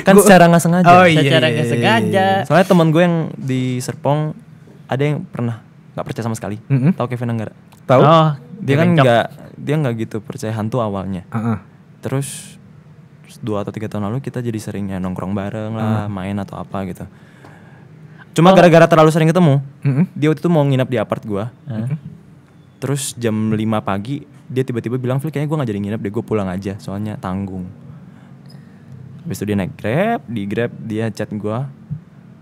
Kan secara nggak sengaja. Secara nggak sengaja. Soalnya teman gue yang di Serpong ada yang pernah nggak percaya sama sekali. Tahu Kevin Anggara? Tahu. Dia kan dia nggak gitu percaya hantu awalnya. Terus 2 atau 3 tahun lalu kita jadi seringnya nongkrong bareng lah, main atau apa gitu. Cuma gara-gara terlalu sering ketemu, dia waktu itu mau nginap di apart gua. Terus jam 5 pagi dia tiba-tiba bilang, "Phil, kayaknya gue gak jadi nginep deh, gue pulang aja soalnya tanggung." Habis itu dia naik Grab, di Grab dia chat gue,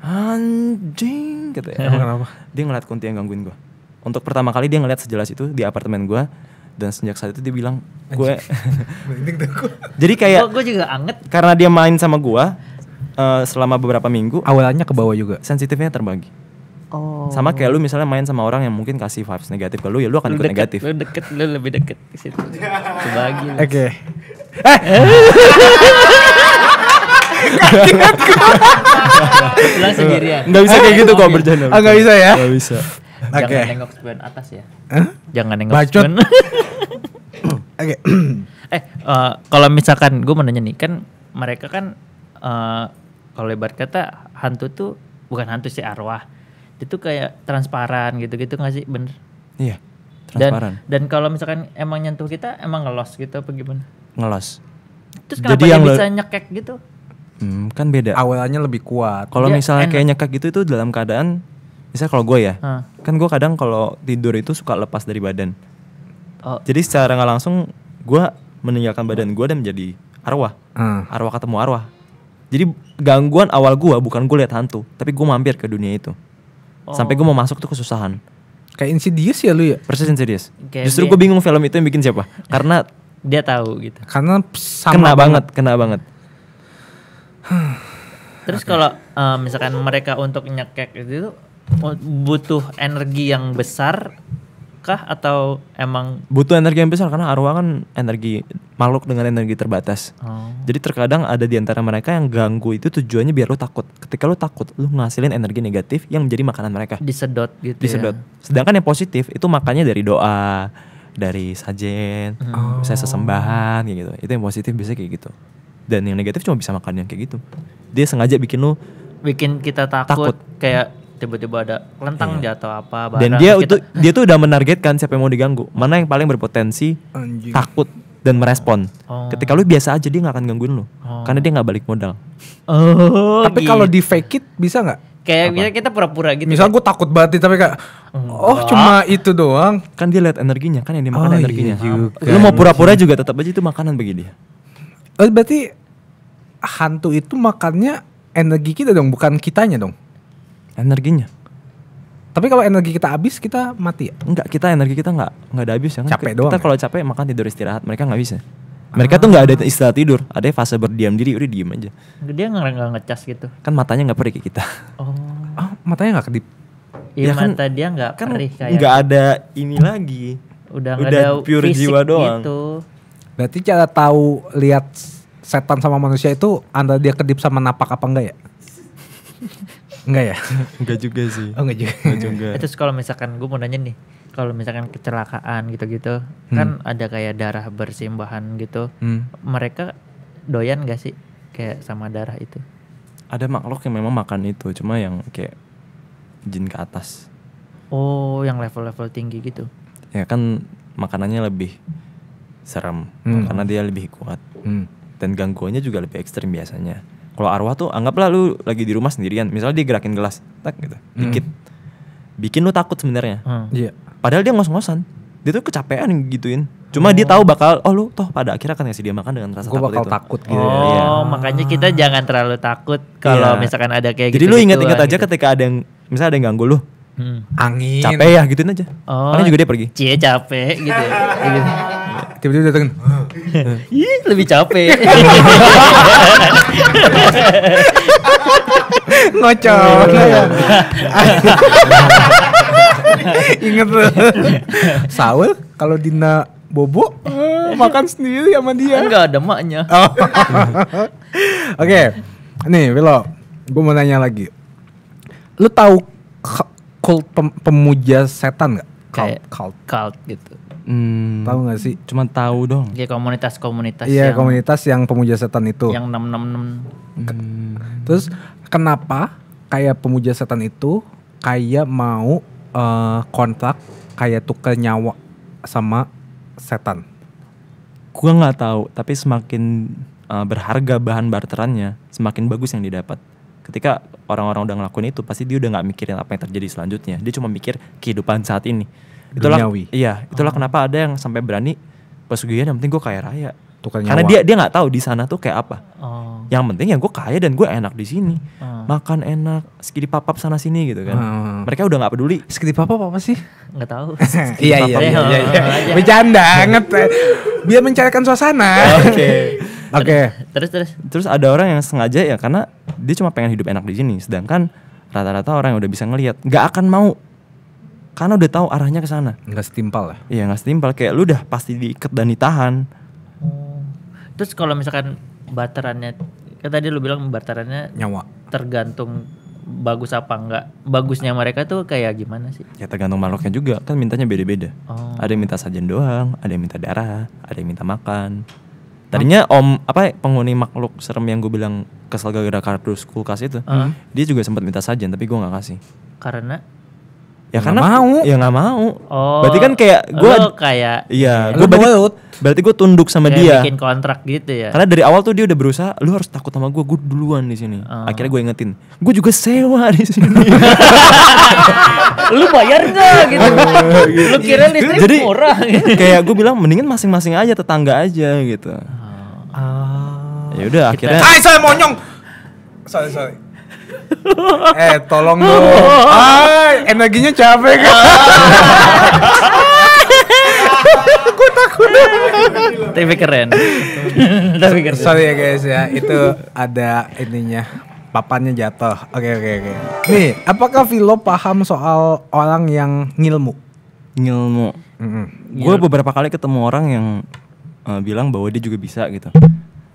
"Anjing," katanya. Kenapa? Dia ngeliat Kunti yang gangguin gue. Untuk pertama kali dia ngeliat sejelas itu di apartemen gue. Dan sejak saat itu dia bilang, gue jadi kayak Gue juga anget. karena dia main sama gue selama beberapa minggu, Awalnya ke bawah juga. sensitifnya terbagi. Oh. Sama kayak lu misalnya main sama orang yang mungkin kasih vibes negatif ke lu, ya lu akan ikut negatif. Lu lebih deket ke situ. Kebagi. Oke. Pulang sendirian. Nggak bisa kayak gitu kok bercanda. Nggak bisa ya? Nggak bisa. Jangan Oke. nengok spion atas ya. Hah? Jangan nengok Bacot. spion. Oke. Kalau misalkan gue mau nanya nih, kan mereka kan kalau ibarat kata hantu tuh bukan hantu sih, arwah. Itu kayak transparan gitu-gitu nggak sih, bener? Iya, transparan. Dan kalau misalkan emang nyentuh kita emang ngelos gitu apa gimana? Ngelos. Terus Jadi kenapa dia yang bisa nyekek gitu? Kan beda. Awalnya lebih kuat. Kalau Dia misalnya enak. kayak nyekak gitu itu dalam keadaan, misalnya kalau gue ya, Hah. kan gue kadang kalau tidur itu suka lepas dari badan. Oh, Jadi secara nggak langsung gue meninggalkan badan gue dan menjadi arwah. Arwah ketemu arwah. Jadi gangguan awal gue bukan gue lihat hantu, tapi gue mampir ke dunia itu. Sampai gue mau masuk tuh kesusahan. Kayak Insidious ya lu ya? Persis Insidious. Kayak Justru dia- gue bingung film itu yang bikin siapa. Karena dia tahu gitu. Karena sama kena banget. Terus kalau misalkan mereka untuk nyekek itu butuh energi yang besar kah atau emang Butuh energi yang besar karena arwah kan energi makhluk dengan energi terbatas. Jadi terkadang ada di antara mereka yang ganggu itu tujuannya biar lu takut. Ketika lu takut, lu ngasilin energi negatif yang menjadi makanan mereka. disedot gitu Disedot. ya? Sedangkan yang positif itu makannya dari doa, dari sajen, misalnya sesembahan kayak gitu. Itu yang positif biasanya kayak gitu. Dan yang negatif cuma bisa makan yang kayak gitu. Dia sengaja bikin lu Bikin kita takut, Takut. kayak tiba-tiba ada kelentang jatuh apa barang. dan dia terus dia tuh udah menargetkan siapa yang mau diganggu. Mana yang paling berpotensi Anjing. takut dan merespon. Oh. Ketika lu biasa aja dia nggak akan gangguin lu. Karena dia nggak balik modal. Oh, Tapi gitu. kalau di fake it bisa nggak? kayak kita pura-pura gitu. Misal gue takut banget nih, tapi kayak cuma itu doang. Kan dia lihat energinya, kan yang dimakan Oh, energinya. iya juga. Lu mau pura-pura juga tetap aja itu makanan bagi dia. Berarti hantu itu makannya energi kita dong, bukan kitanya dong. Energinya. Tapi kalau energi kita habis, kita mati ya? Enggak, energi kita nggak ada habis ya kan. Capek Kita doang ya? kalau capek makan tidur istirahat, mereka nggak bisa. Mereka tuh nggak ada istilah tidur, ada fase berdiam diri, udah diem aja. Dia nggak ngecas gitu. Kan matanya nggak perih kayak kita. Oh. Matanya nggak kedip. Iya, Ya kan- mata dia nggak Kan perih kayak. nggak ada ini lagi. Udah nggak udah ada pure fisik jiwa doang. gitu. Berarti cara tahu lihat setan sama manusia itu antara dia kedip sama napak apa enggak ya? Enggak ya? Enggak juga sih. Oh enggak juga. Enggak juga. Terus kalau misalkan gue mau nanya nih, kalau misalkan kecelakaan gitu-gitu, kan ada kayak darah bersimbahan gitu. Mereka doyan gak sih kayak sama darah itu? Ada makhluk yang memang makan itu, cuma yang kayak jin ke atas. Oh, yang level-level tinggi gitu. Ya kan makanannya lebih serem karena dia lebih kuat. Dan gangguannya juga lebih ekstrim biasanya. Kalau arwah tuh anggaplah lu lagi di rumah sendirian, misalnya dia gerakin gelas, tak gitu, dikit, bikin lu takut sebenarnya. Iya. Padahal dia ngos-ngosan, dia tuh kecapean gituin. Cuma dia tahu bakal, lu toh pada akhirnya akan ngasih dia makan dengan rasa Gue takut bakal itu. takut gitu. Oh, Iya. makanya kita jangan terlalu takut kalau Iya. misalkan ada kayak Jadi gitu. lu ingat-ingat aja ketika ada yang, misalnya ada yang ganggu lu, Angin. capek ya gituin aja. Oh. Paling juga dia pergi. Cie capek gitu. Gitu. Tiba-tiba datengin. Ih, lebih capek. Ngocok. Ingat lu. Saul kalau Dina bobo makan sendiri sama dia. Enggak ada maknya. Oh. Oke. Nih, Vilo. Gue mau nanya lagi. Lu tahu cult pemuja setan nggak? Kayak Cult. cult gitu. Tahu nggak sih? Cuma tahu dong. Kayak komunitas-komunitas Iya, yang komunitas yang pemuja setan itu. yang 666. Terus kenapa kayak pemuja setan itu kayak mau kontrak kayak tukar nyawa sama setan? Gua nggak tahu, tapi semakin berharga bahan barterannya, semakin bagus yang didapat. Ketika orang-orang udah ngelakuin itu, pasti dia udah nggak mikirin apa yang terjadi selanjutnya. Dia cuma mikir kehidupan saat ini. Duniawi. Itulah kenapa ada yang sampai berani pesugihan yang penting gue kaya raya. Tukar Karena nyawa. dia nggak tahu di sana tuh kayak apa. Oh. Yang penting ya gue kaya dan gue enak di sini. Makan enak, skidi papap sana sini gitu kan. Mereka udah nggak peduli. Skip apa sih? Nggak tahu. Iya. Aja. Bercanda banget. Biar mencairkan suasana. Oke. Terus Terus ada orang yang sengaja ya karena dia cuma pengen hidup enak di sini. Sedangkan rata-rata orang yang udah bisa ngelihat nggak akan mau. Karena udah tahu arahnya ke sana. Enggak setimpal lah. Iya nggak setimpal, kayak lu udah pasti diikat dan ditahan. Terus kalau misalkan barterannya, kan tadi lu bilang barterannya Nyawa. tergantung bagus apa enggak. Bagusnya mereka tuh kayak gimana sih? Ya tergantung makhluknya juga, kan mintanya beda-beda. Oh. Ada yang minta sajian doang, ada yang minta darah, ada yang minta makan. Tadinya penghuni makhluk serem yang gue bilang kesel gara-gara kardus kulkas itu, dia juga sempat minta sajian tapi gue nggak kasih. Karena Ya Nggak karena mau. Ya nggak mau. oh, Berarti kan kayak gue, lu kayak iya, Lu gue nurut. berarti gue tunduk sama kayak dia. bikin kontrak gitu ya. Karena dari awal tuh dia udah berusaha, lu harus takut sama gue duluan di sini. Akhirnya gue ingetin, gue juga sewa di sini. Lu bayar enggak gitu. Lu kira listrik Jadi murah gitu. kayak gue bilang mendingan masing-masing aja, tetangga aja gitu. Ya udah akhirnya Saya monyong. Sorry. Tolong dong. Energinya capek kan. Gue takut. Tapi keren. Tapi keren. Sorry ya guys ya, itu ada ininya. Papannya jatuh. Oke. Nih, apakah Vilo paham soal orang yang ngilmu? ngilmu. Gue beberapa kali ketemu orang yang bilang bahwa dia juga bisa gitu.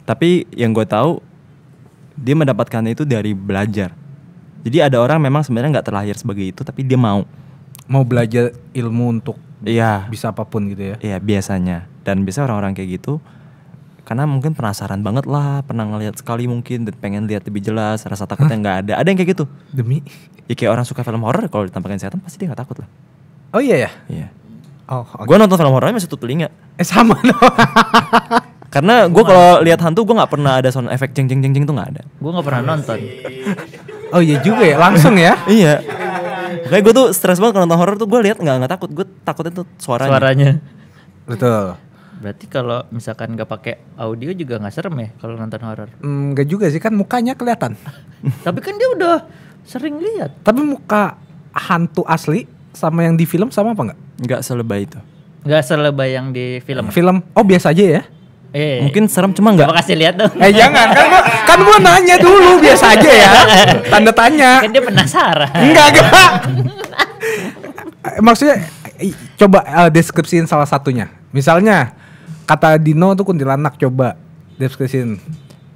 Tapi yang gue tahu dia mendapatkannya itu dari belajar. Jadi ada orang memang sebenarnya nggak terlahir sebagai itu, tapi dia mau belajar ilmu untuk Iya, bisa apapun gitu ya. iya biasanya. Dan biasanya orang-orang kayak gitu karena mungkin penasaran banget lah, pernah ngeliat sekali mungkin dan pengen lihat lebih jelas, rasa takutnya nggak ada. Ada yang kayak gitu. Demi? Ya kayak orang suka film horor, kalau ditampilkan setan pasti dia nggak takut lah. Oh iya ya. Iya. Oh, oke. Gue nonton film horornya masih tutup telinga. Sama dong. Karena gue kalau lihat hantu gue nggak pernah ada sound efek jeng jeng jeng jeng tuh nggak ada. Gue nggak pernah nonton. Oh iya juga ya, langsung ya. Iya. Kayak gue tuh stres banget kalau nonton horor tuh, gue lihat nggak takut, gue takutnya tuh suaranya. Betul. Berarti kalau misalkan nggak pakai audio juga nggak serem ya kalau nonton horor. Enggak juga sih, kan mukanya kelihatan. Tapi kan dia udah sering lihat. Tapi muka hantu asli sama yang di film sama apa enggak? Nggak selebay itu. Nggak selebay yang di film. Film, oh biasa aja ya. Mungkin serem cuma nggak. Coba kasih lihat dong. Jangan, kan gua nanya dulu, biasa aja ya. Tanda tanya. Kan dia penasaran. Enggak. Maksudnya coba deskripsiin salah satunya. Misalnya kata Dino tuh kuntilanak, coba deskripsiin.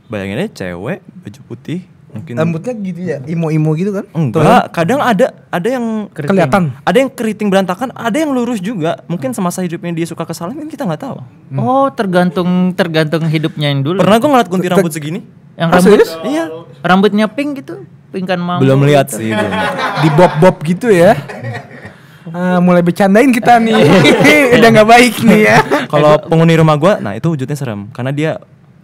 Bayanginnya cewek baju putih, mungkin Rambutnya gitu ya, imo-imo gitu kan? enggak. Kadang ada yang Kelihatan. ada yang keriting berantakan, ada yang lurus juga. Mungkin semasa hidupnya dia suka kesalahan, kan kita nggak tahu. Oh, tergantung hidupnya yang dulu. Pernah gue ngeliat kunti rambut segini? Yang Ah, rambut, serius? Iya. rambutnya pink gitu, pinkan mambo. Belum lihat gitu. sih. belum. Di bob-bob gitu ya. Mulai bercandain kita nih. Udah nggak baik nih ya. Kalau penghuni rumah gue, nah itu wujudnya serem karena dia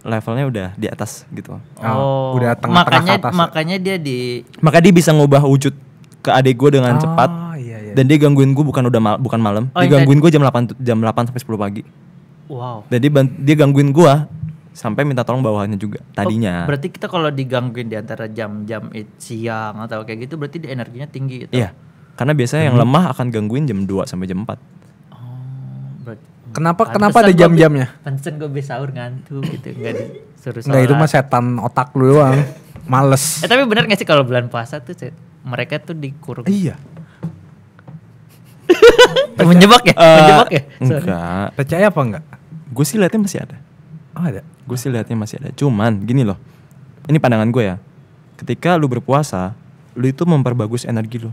levelnya udah di atas gitu. Oh, udah tengah-tengah makanya ke atas ya? makanya dia di Maka dia bisa ngubah wujud ke adik gue dengan cepat. Iya. Dan dia gangguin gue bukan malam. Oh, Dia yang gangguin gue jam 8 sampai 10 pagi. wow. Dan dia gangguin gue sampai minta tolong bawahannya juga tadinya. Oh, berarti kita kalau digangguin di antara jam-jam siang atau kayak gitu berarti dia energinya tinggi gitu. Iya. Karena biasanya yang lemah akan gangguin jam 2 sampai jam 4. Kenapa ada jam-jamnya? Pantesan gue bisa sahur ngantuk gitu, enggak disuruh sholat. Enggak, itu mah setan otak lu doang. Males. Tapi bener gak sih kalau bulan puasa tuh mereka tuh dikurung? Iya. Menjebak ya? Menjebak ya? Sorry. Enggak. Percaya apa enggak? Gue sih liatnya masih ada. Oh, ada. Gue sih liatnya masih ada. Cuman gini loh. Ini pandangan gue ya. Ketika lu berpuasa, lu itu memperbagus energi lu.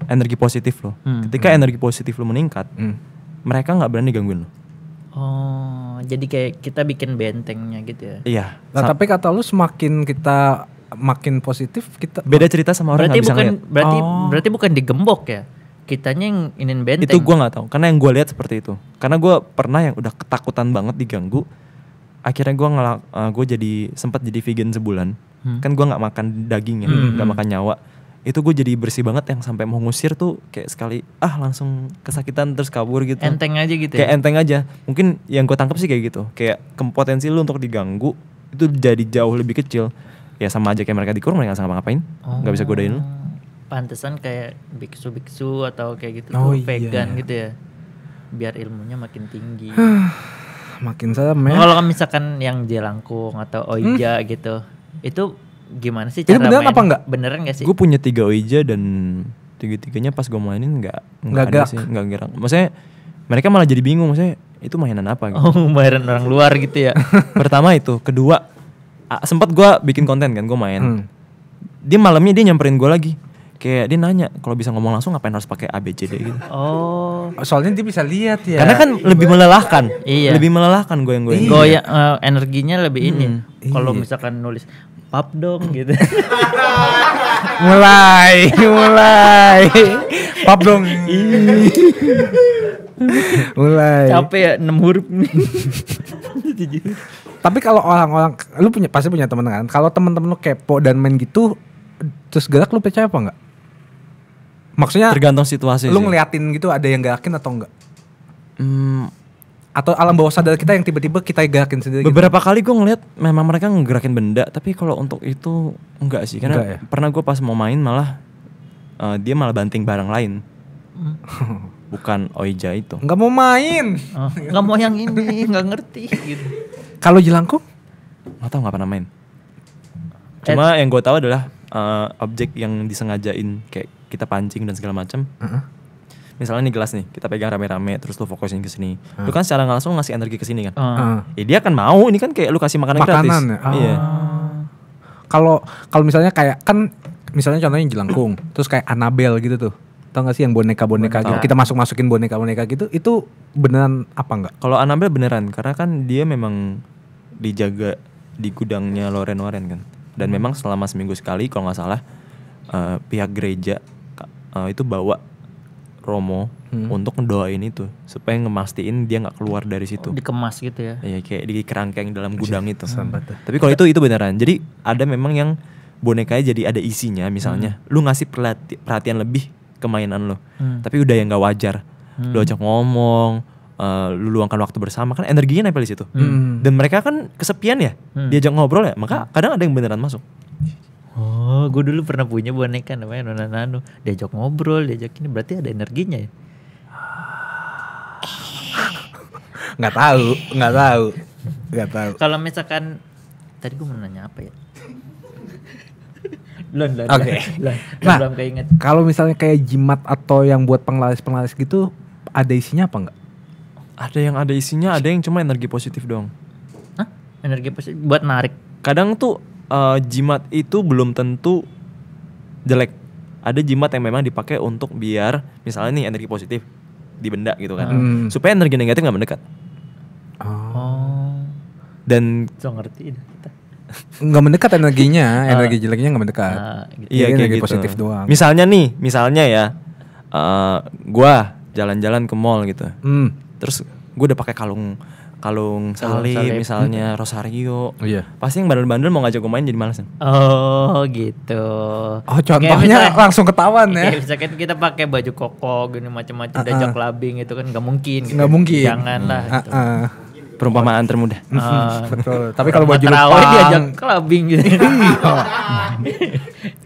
Energi positif lo. Ketika energi positif lo meningkat, mereka nggak berani gangguin lo. Oh, jadi kayak kita bikin bentengnya gitu ya? Iya. Nah, tapi kata lu semakin kita makin positif, kita Beda cerita sama orang Berarti nggak bisa bukan ngeliat. berarti bukan digembok ya? Kitanya yang inin benteng. Itu gue nggak tahu. Karena yang gue lihat seperti itu. Karena gue pernah yang udah ketakutan banget diganggu. akhirnya gue jadi sempat jadi vegan sebulan. Kan gue nggak makan daging ya, nggak makan nyawa. Itu gue jadi bersih banget yang sampai mau ngusir tuh kayak sekali langsung kesakitan terus kabur gitu. Enteng aja gitu. Kayak enteng aja. Mungkin yang gue tangkap sih kayak gitu. Kayak potensi lu untuk diganggu itu jadi jauh lebih kecil. Ya sama aja kayak mereka dikurung, mereka nggak ngapa-ngapain, nggak bisa godain lu. Pantesan kayak biksu-biksu atau kayak gitu Oh, tuh iya. vegan gitu ya. Biar ilmunya makin tinggi. Makin serem ya. Kalau misalkan yang jelangkung atau oija gitu, itu gimana sih Itu cara beneran main? apa enggak? Beneran gak sih? Gue punya 3 Oija dan 3-tiganya pas gue mainin nggak Nggak ada gerak. sih, nggak gerak. Maksudnya mereka malah jadi bingung, maksudnya itu mainan apa gitu. Oh, bayaran orang luar gitu ya. Pertama itu, kedua sempat gue bikin konten kan, gue main. Dia malamnya dia nyamperin gue lagi. Kayak dia nanya, kalau bisa ngomong langsung ngapain harus pakai ABCD gitu. Oh, Soalnya dia bisa lihat ya. Karena kan lebih melelahkan. Iya. Lebih melelahkan gue yang goyang energinya lebih ini. Kalau Iya. misalkan nulis pap dong gitu. mulai. Pap dong. mulai. Capek ya 6 huruf nih. Tapi kalau orang-orang, lu pasti punya temen kan. Kalau temen-temen lu kepo dan main gitu, terus gerak, lu percaya apa enggak? Maksudnya tergantung situasi lu sih. ngeliatin gitu ada yang gerakin atau enggak? Atau alam bawah sadar kita yang tiba-tiba kita gerakin sendiri gitu? Beberapa kali gue ngeliat memang mereka ngegerakin benda, tapi kalau untuk itu enggak sih. Karena Enggak ya? pernah gue pas mau main malah dia malah banting barang lain. Bukan Oija itu. Enggak mau main. Oh, nggak mau yang ini, nggak ngerti gitu. Kalau jelangkung? Gak tau, gak pernah main. Cuma yang gue tahu adalah objek yang disengajain kayak kita pancing dan segala macam. Misalnya nih gelas nih, kita pegang rame-rame terus lu fokusin ke sini. Lu kan secara nggak langsung ngasih energi ke sini kan. Ya dia kan mau, ini kan kayak lu kasih makanan gratis. Makanan ya? Iya. Kalau misalnya kayak kan misalnya contohnya jelangkung, terus kayak Annabelle gitu tuh. Tau gak sih yang boneka-boneka gitu, kita masukin boneka-boneka gitu, itu beneran apa enggak? Kalau Annabelle beneran, karena kan dia memang dijaga di gudangnya Loren kan. Dan memang selama seminggu sekali kalau nggak salah pihak gereja itu bawa Romo untuk ngedoain itu supaya ngemastiin dia nggak keluar dari situ. Dikemas gitu ya. Ya kayak di kerangkeng dalam gudang itu. Sambat. Tapi kalau itu beneran. Jadi ada memang yang bonekanya jadi ada isinya, misalnya lu ngasih perhatian lebih ke mainan lo. Tapi udah yang nggak wajar. Lu ajak ngomong, lu luangkan waktu bersama, kan energinya nempel di situ. Dan mereka kan kesepian ya, diajak ngobrol ya, maka kadang ada yang beneran masuk. Oh, gue dulu pernah punya boneka namanya Nona Nano. Diajak ngobrol, diajak ini, berarti ada energinya ya? Nggak tahu. Kalau misalkan tadi gue mau nanya apa ya? Oke. Nah, Belum keinget. kalau misalnya kayak jimat atau yang buat penglaris gitu, ada isinya apa enggak? Ada yang ada isinya, ada yang cuma energi positif dong. Hah? Energi positif buat narik. Kadang tuh jimat itu belum tentu jelek. Ada jimat yang memang dipakai untuk biar misalnya nih energi positif di benda gitu kan, supaya energi negatif nggak mendekat. Oh. Dan So ngerti dah kita. Nggak mendekat energinya, energi jeleknya nggak mendekat. Gitu. iya Jadi kayak energi gitu. positif doang. Misalnya ya, gua jalan-jalan ke mall gitu. Terus gue udah pakai kalung salib misalnya, rosario. Iya. Pasti yang bandel-bandel mau ngajak gue main jadi males. Oh gitu. Oh contohnya langsung ketahuan ya. Kayak misalkan kita pakai baju koko gini macam-macam diajak clubbing itu kan nggak mungkin. Gitu. Nggak mungkin. Janganlah. Gitu. Perumpamaan termudah. Betul. Tapi kalau baju terawih Jepang, diajak clubbing gitu.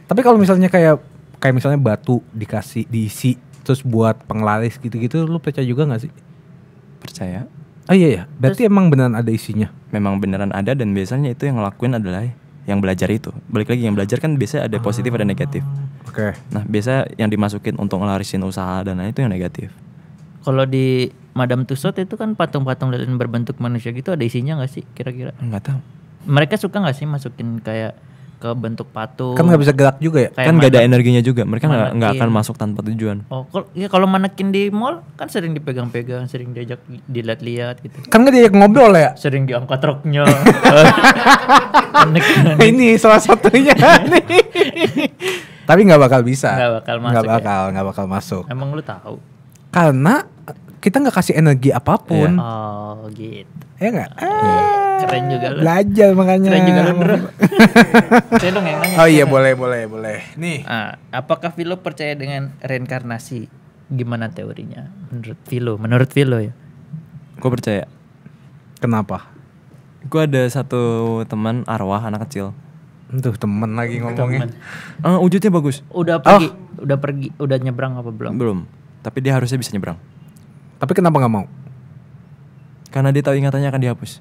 tapi kalau misalnya kayak misalnya batu diisi terus buat penglaris gitu-gitu, lu percaya juga nggak sih? Percaya? Oh iya ya. Berarti emang beneran ada isinya. Memang beneran ada, dan biasanya itu yang ngelakuin adalah yang belajar itu. Balik lagi, yang belajar kan biasa ada positif ada negatif. Oke. Nah biasa yang dimasukin untuk ngelarisin usaha dan lain itu yang negatif. Kalau di Madame Tussauds itu kan patung-patung lilin berbentuk manusia gitu, ada isinya nggak sih kira-kira? Nggak tahu. Mereka suka nggak sih masukin kayak ke bentuk patung? Kan nggak bisa gerak juga ya. Kayak Kan nggak ada energinya juga. Mereka nggak akan masuk tanpa tujuan. Oh, kalau manekin di mall kan sering dipegang-pegang, sering diajak dilihat-lihat gitu. Kan nggak diajak ngobrol ya. Sering diangkat roknya. Manekin. Ini salah satunya nih. Tapi nggak bakal bisa. Nggak bakal masuk. Nggak bakal masuk. Emang lu tahu? Karena kita nggak kasih energi apapun. Oh gitu. Ya nggak? Keren juga lu. Belajar makanya. Keren juga lu, Bro. Saya dong yang nanya. Oh iya, boleh. Nih. Apakah Vilo percaya dengan reinkarnasi? Gimana teorinya menurut Vilo ya? Gue percaya. Kenapa? Gue ada satu teman arwah anak kecil. Tuh temen lagi ngomongnya. Wujudnya bagus. Udah pergi, udah nyebrang apa belum? Belum. Tapi dia harusnya bisa nyebrang. Tapi kenapa nggak mau? Karena dia tahu ingatannya akan dihapus.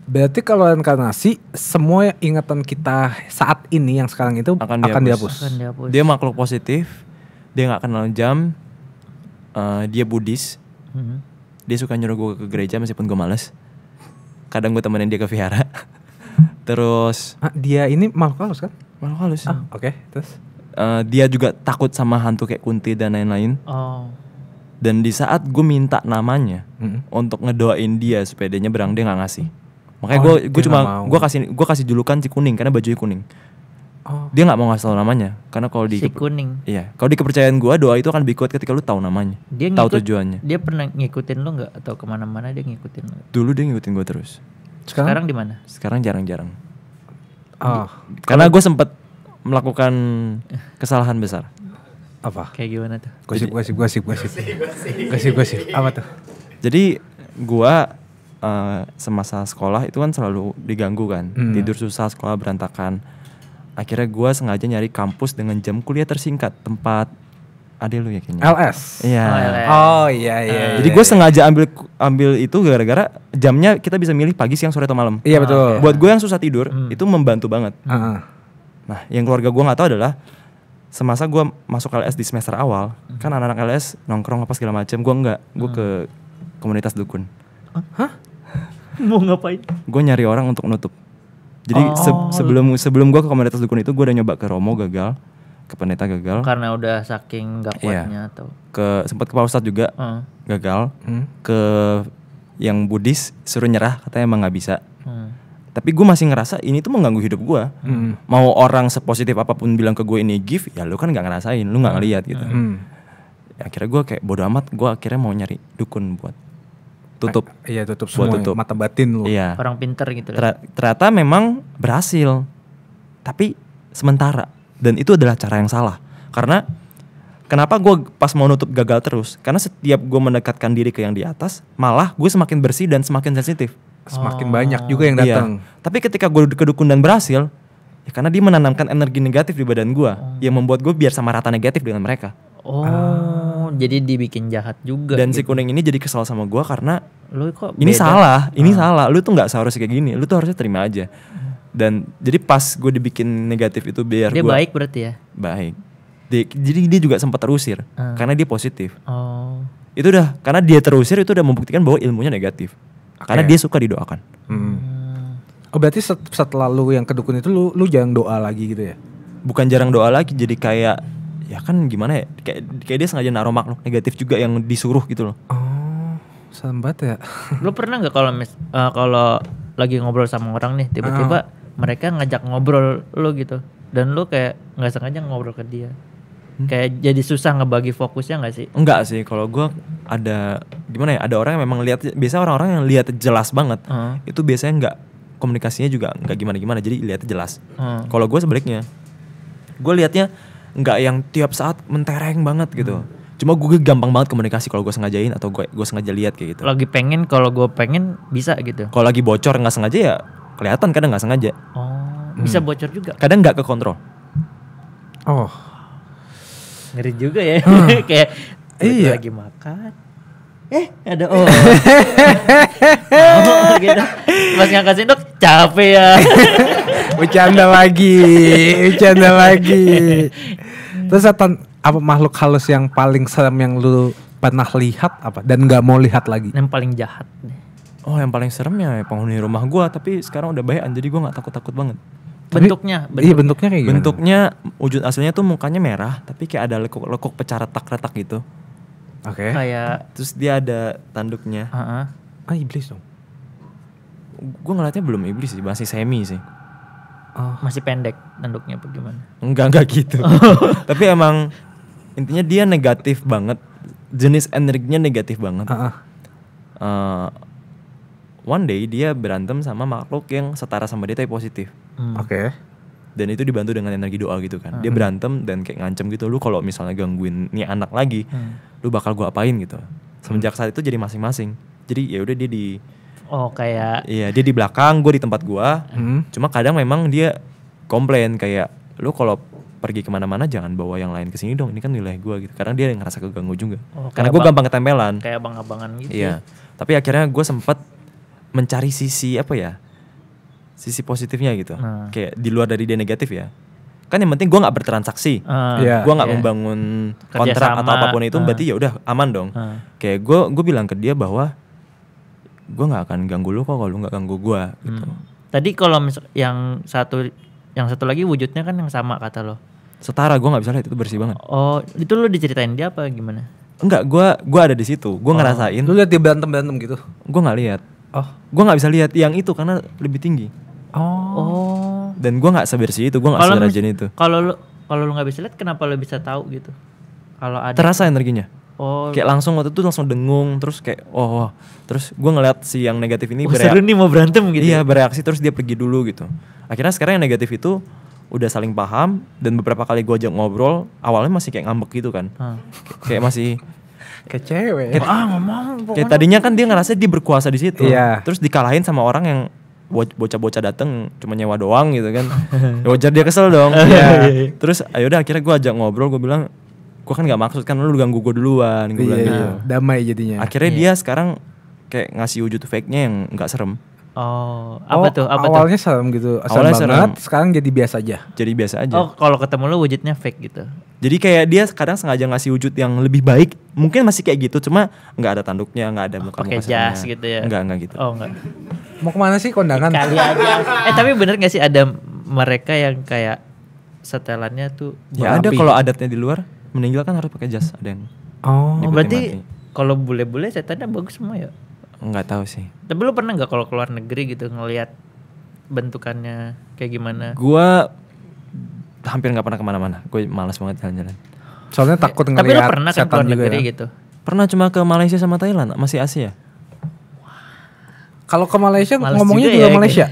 Berarti kalau reinkarnasi, semua ingatan kita saat ini yang sekarang itu akan dihapus. Dia makhluk positif. Dia nggak kenal jam. Dia Buddhis. Dia suka nyuruh gue ke gereja meskipun gue males. Kadang gue temenin dia ke vihara. Terus dia ini makhluk halus kan? Makhluk halus. Oke. Terus dia juga takut sama hantu kayak kunti dan lain-lain. Dan di saat gue minta namanya untuk ngedoain dia supaya dia nyebrang, dia nggak ngasih. Makanya gue kasih julukan si kuning karena bajunya kuning. Dia nggak mau ngasih tahu namanya karena kalau di si kuning. Iya, kalau di kepercayaan gue doa itu akan lebih kuat ketika lu tahu namanya, tahu tujuannya. Dia pernah ngikutin lu nggak atau kemana-mana dia ngikutin lu? Dulu dia ngikutin gue terus. Sekarang di mana? Sekarang jarang-jarang. Karena gue sempet melakukan kesalahan besar. Apa? Kayak gimana tuh? Gosip. Apa tuh? Jadi gua semasa sekolah itu kan selalu diganggu kan. Tidur susah, sekolah berantakan. Akhirnya gua sengaja nyari kampus dengan jam kuliah tersingkat, tempat adek lu ya kayaknya. LS. Iya. Oh iya. Jadi gue sengaja ambil itu gara-gara jamnya kita bisa milih pagi, siang, sore atau malam. Iya betul. Buat gue yang susah tidur itu membantu banget. Nah, yang keluarga gue nggak tahu adalah semasa gue masuk LS di semester awal, kan anak-anak LS nongkrong apa segala macam, gue enggak, gue ke komunitas dukun. Hah? Mau ngapain? Gue nyari orang untuk nutup. Jadi sebelum gue ke komunitas dukun itu gue udah nyoba ke Romo gagal, ke pendeta gagal. Karena udah saking gak kuatnya atau sempat ke Pak Ustadz juga gagal. Ke yang Buddhis suruh nyerah, katanya emang nggak bisa. Tapi gue masih ngerasa ini tuh mengganggu hidup gue. Mau orang sepositif apapun bilang ke gue ini gift, ya lu kan nggak ngerasain, lu nggak ngeliat gitu. Ya, akhirnya gue kayak bodo amat, gue akhirnya mau nyari dukun buat tutup. Tutup semua mata batin lu. Iya. Orang pinter gitu. Ternyata memang berhasil, tapi sementara. Dan itu adalah cara yang salah. Karena kenapa gue pas mau nutup gagal terus? Karena setiap gue mendekatkan diri ke yang di atas, malah gue semakin bersih dan semakin sensitif. Semakin banyak juga yang datang. Tapi ketika gue ke dukun dan berhasil, ya karena dia menanamkan energi negatif di badan gue, yang membuat gue biar sama rata negatif dengan mereka. Jadi dibikin jahat juga. Dan si kuning ini jadi kesal sama gue karena lu kok ini salah, lu tuh nggak seharusnya kayak gini, lu tuh harusnya terima aja. Dan jadi pas gue dibikin negatif itu biar dia baik berarti ya? Baik. Jadi dia juga sempat terusir karena dia positif. Itu udah, karena dia terusir itu udah membuktikan bahwa ilmunya negatif. Karena dia suka didoakan. Oh berarti setelah lu yang kedukun itu lu jarang doa lagi gitu ya? Bukan jarang doa lagi, jadi kayak ya kan gimana ya? Kayak dia sengaja naruh makhluk negatif juga yang disuruh gitu loh. Sambat ya. Lu pernah nggak kalau lagi ngobrol sama orang nih tiba-tiba mereka ngajak ngobrol lu gitu dan lu kayak nggak sengaja ngobrol ke dia, kayak jadi susah ngebagi fokusnya nggak sih? Enggak sih, kalau gue ada gimana ya, ada orang yang memang lihat, biasa orang-orang yang lihat jelas banget itu biasanya nggak, komunikasinya juga nggak gimana-gimana, jadi lihat jelas. Kalau gue sebaliknya, gue liatnya nggak yang tiap saat mentereng banget gitu. Cuma gue gampang banget komunikasi kalau gue sengajain atau gue sengaja lihat kayak gitu. Lagi pengen, kalau gue pengen bisa gitu. Kalau lagi bocor nggak sengaja ya kelihatan, kadang nggak sengaja. Bisa bocor juga. Kadang nggak kekontrol. Ngeri juga ya. Kayak lagi makan. Ada gitu. Pas ngangkatin dok capek ya. Bercanda lagi. Terus apa makhluk halus yang paling serem yang lu pernah lihat apa dan nggak mau lihat lagi? Yang paling jahat. Yang paling serem ya penghuni rumah gue, tapi sekarang udah bayan jadi gue nggak takut banget. Bentuknya bentuknya kayak gimana? Bentuknya wujud aslinya tuh mukanya merah, tapi kayak ada lekuk pecah retak-retak gitu. Oke. Kayak terus dia ada tanduknya. Iblis dong. Gue ngeliatnya belum iblis sih, masih semi sih. Masih pendek tanduknya apa gimana? Enggak gitu. Tapi emang intinya dia negatif banget. Jenis energinya negatif banget. one day dia berantem sama makhluk yang setara sama dia tapi positif. Oke. Dan itu dibantu dengan energi doa gitu kan. Dia berantem dan kayak ngancem gitu, lu kalau misalnya gangguin nih anak lagi, lu bakal gua apain gitu. Semenjak saat itu jadi masing-masing. Jadi ya udah dia di Iya, dia di belakang, gue di tempat gua. Cuma kadang memang dia komplain kayak, lu kalau pergi kemana-mana jangan bawa yang lain ke sini dong. Ini kan wilayah gua gitu. Karena dia ngerasa keganggu juga. Karena gue gampang ketempelan. Kayak abang-abangan gitu. Iya. Tapi akhirnya gue sempat mencari sisi apa ya? Sisi positifnya gitu. Kayak di luar dari dia negatif ya. Kan yang penting gue nggak bertransaksi. Iya. Gue nggak membangun kontrak atau apapun itu. Berarti ya udah aman dong. Kayak gue bilang ke dia bahwa gue nggak akan ganggu lu kok kalau lu nggak ganggu gue. Gitu. Tadi kalau yang satu lagi wujudnya kan yang sama kata lo. Setara, gue nggak bisa lihat itu bersih banget. Oh, itu lo diceritain dia apa gimana? Enggak, gue ada di situ. Gue ngerasain. Lu lihat dia berantem gitu? Gue nggak lihat. Oh. Gue nggak bisa lihat yang itu karena lebih tinggi. Oh. Dan gue nggak sebersih itu, gue nggak serajin itu. Kalau lu nggak bisa lihat, kenapa lo bisa tahu gitu? Kalau ada. Terasa energinya. Oh. Kayak langsung waktu itu langsung dengung, terus kayak terus gue ngeliat si yang negatif ini seru nih mau berantem gitu. Iya, bereaksi terus dia pergi dulu gitu. Akhirnya sekarang yang negatif itu udah saling paham dan beberapa kali gue ajak ngobrol, awalnya masih kayak ngambek gitu kan. Kayak masih kayak cewek. Ngomong. Kayak tadinya kan dia ngerasa dia berkuasa di situ. Iya. Terus dikalahin sama orang yang bocah-bocah dateng cuma nyewa doang gitu kan. Ya wajar dia kesel dong. Iya. Terus akhirnya akhirnya gue ajak ngobrol, gue bilang, gue kan nggak maksud kan lu ganggu gue duluan, gue bilang gitu. Damai jadinya. Akhirnya dia sekarang kayak ngasih wujud fake-nya yang nggak serem. Apa tuh? Awalnya serem gitu, Awalnya serem banget. Sekarang jadi biasa aja. Jadi biasa aja. Oh, kalau ketemu lu wujudnya fake gitu. Jadi kayak dia kadang sengaja ngasih wujud yang lebih baik. Mungkin masih kayak gitu, cuma nggak ada tanduknya, nggak ada muka Pakai jas gitu ya. Enggak gitu. Oh, enggak. Mau kemana sih kondangan? Kali aja. Tapi bener gak sih ada mereka yang kayak setelannya tuh Ya ada, kalau adatnya di luar meninggal kan harus pakai jas, ada yang. Oh, berarti kalau bule-bule setannya bagus semua ya? Enggak tahu sih. Tapi lu pernah nggak kalau keluar negeri gitu ngelihat bentukannya kayak gimana? Gua hampir nggak pernah kemana-mana. Gue malas banget jalan-jalan. Soalnya takut ngeliat Tapi lu pernah kan setan keluar juga negeri ya? gitu? Pernah cuma ke Malaysia sama Thailand, masih Asia. Kalau ke Malaysia Males ngomongnya juga juga ya, Malaysia.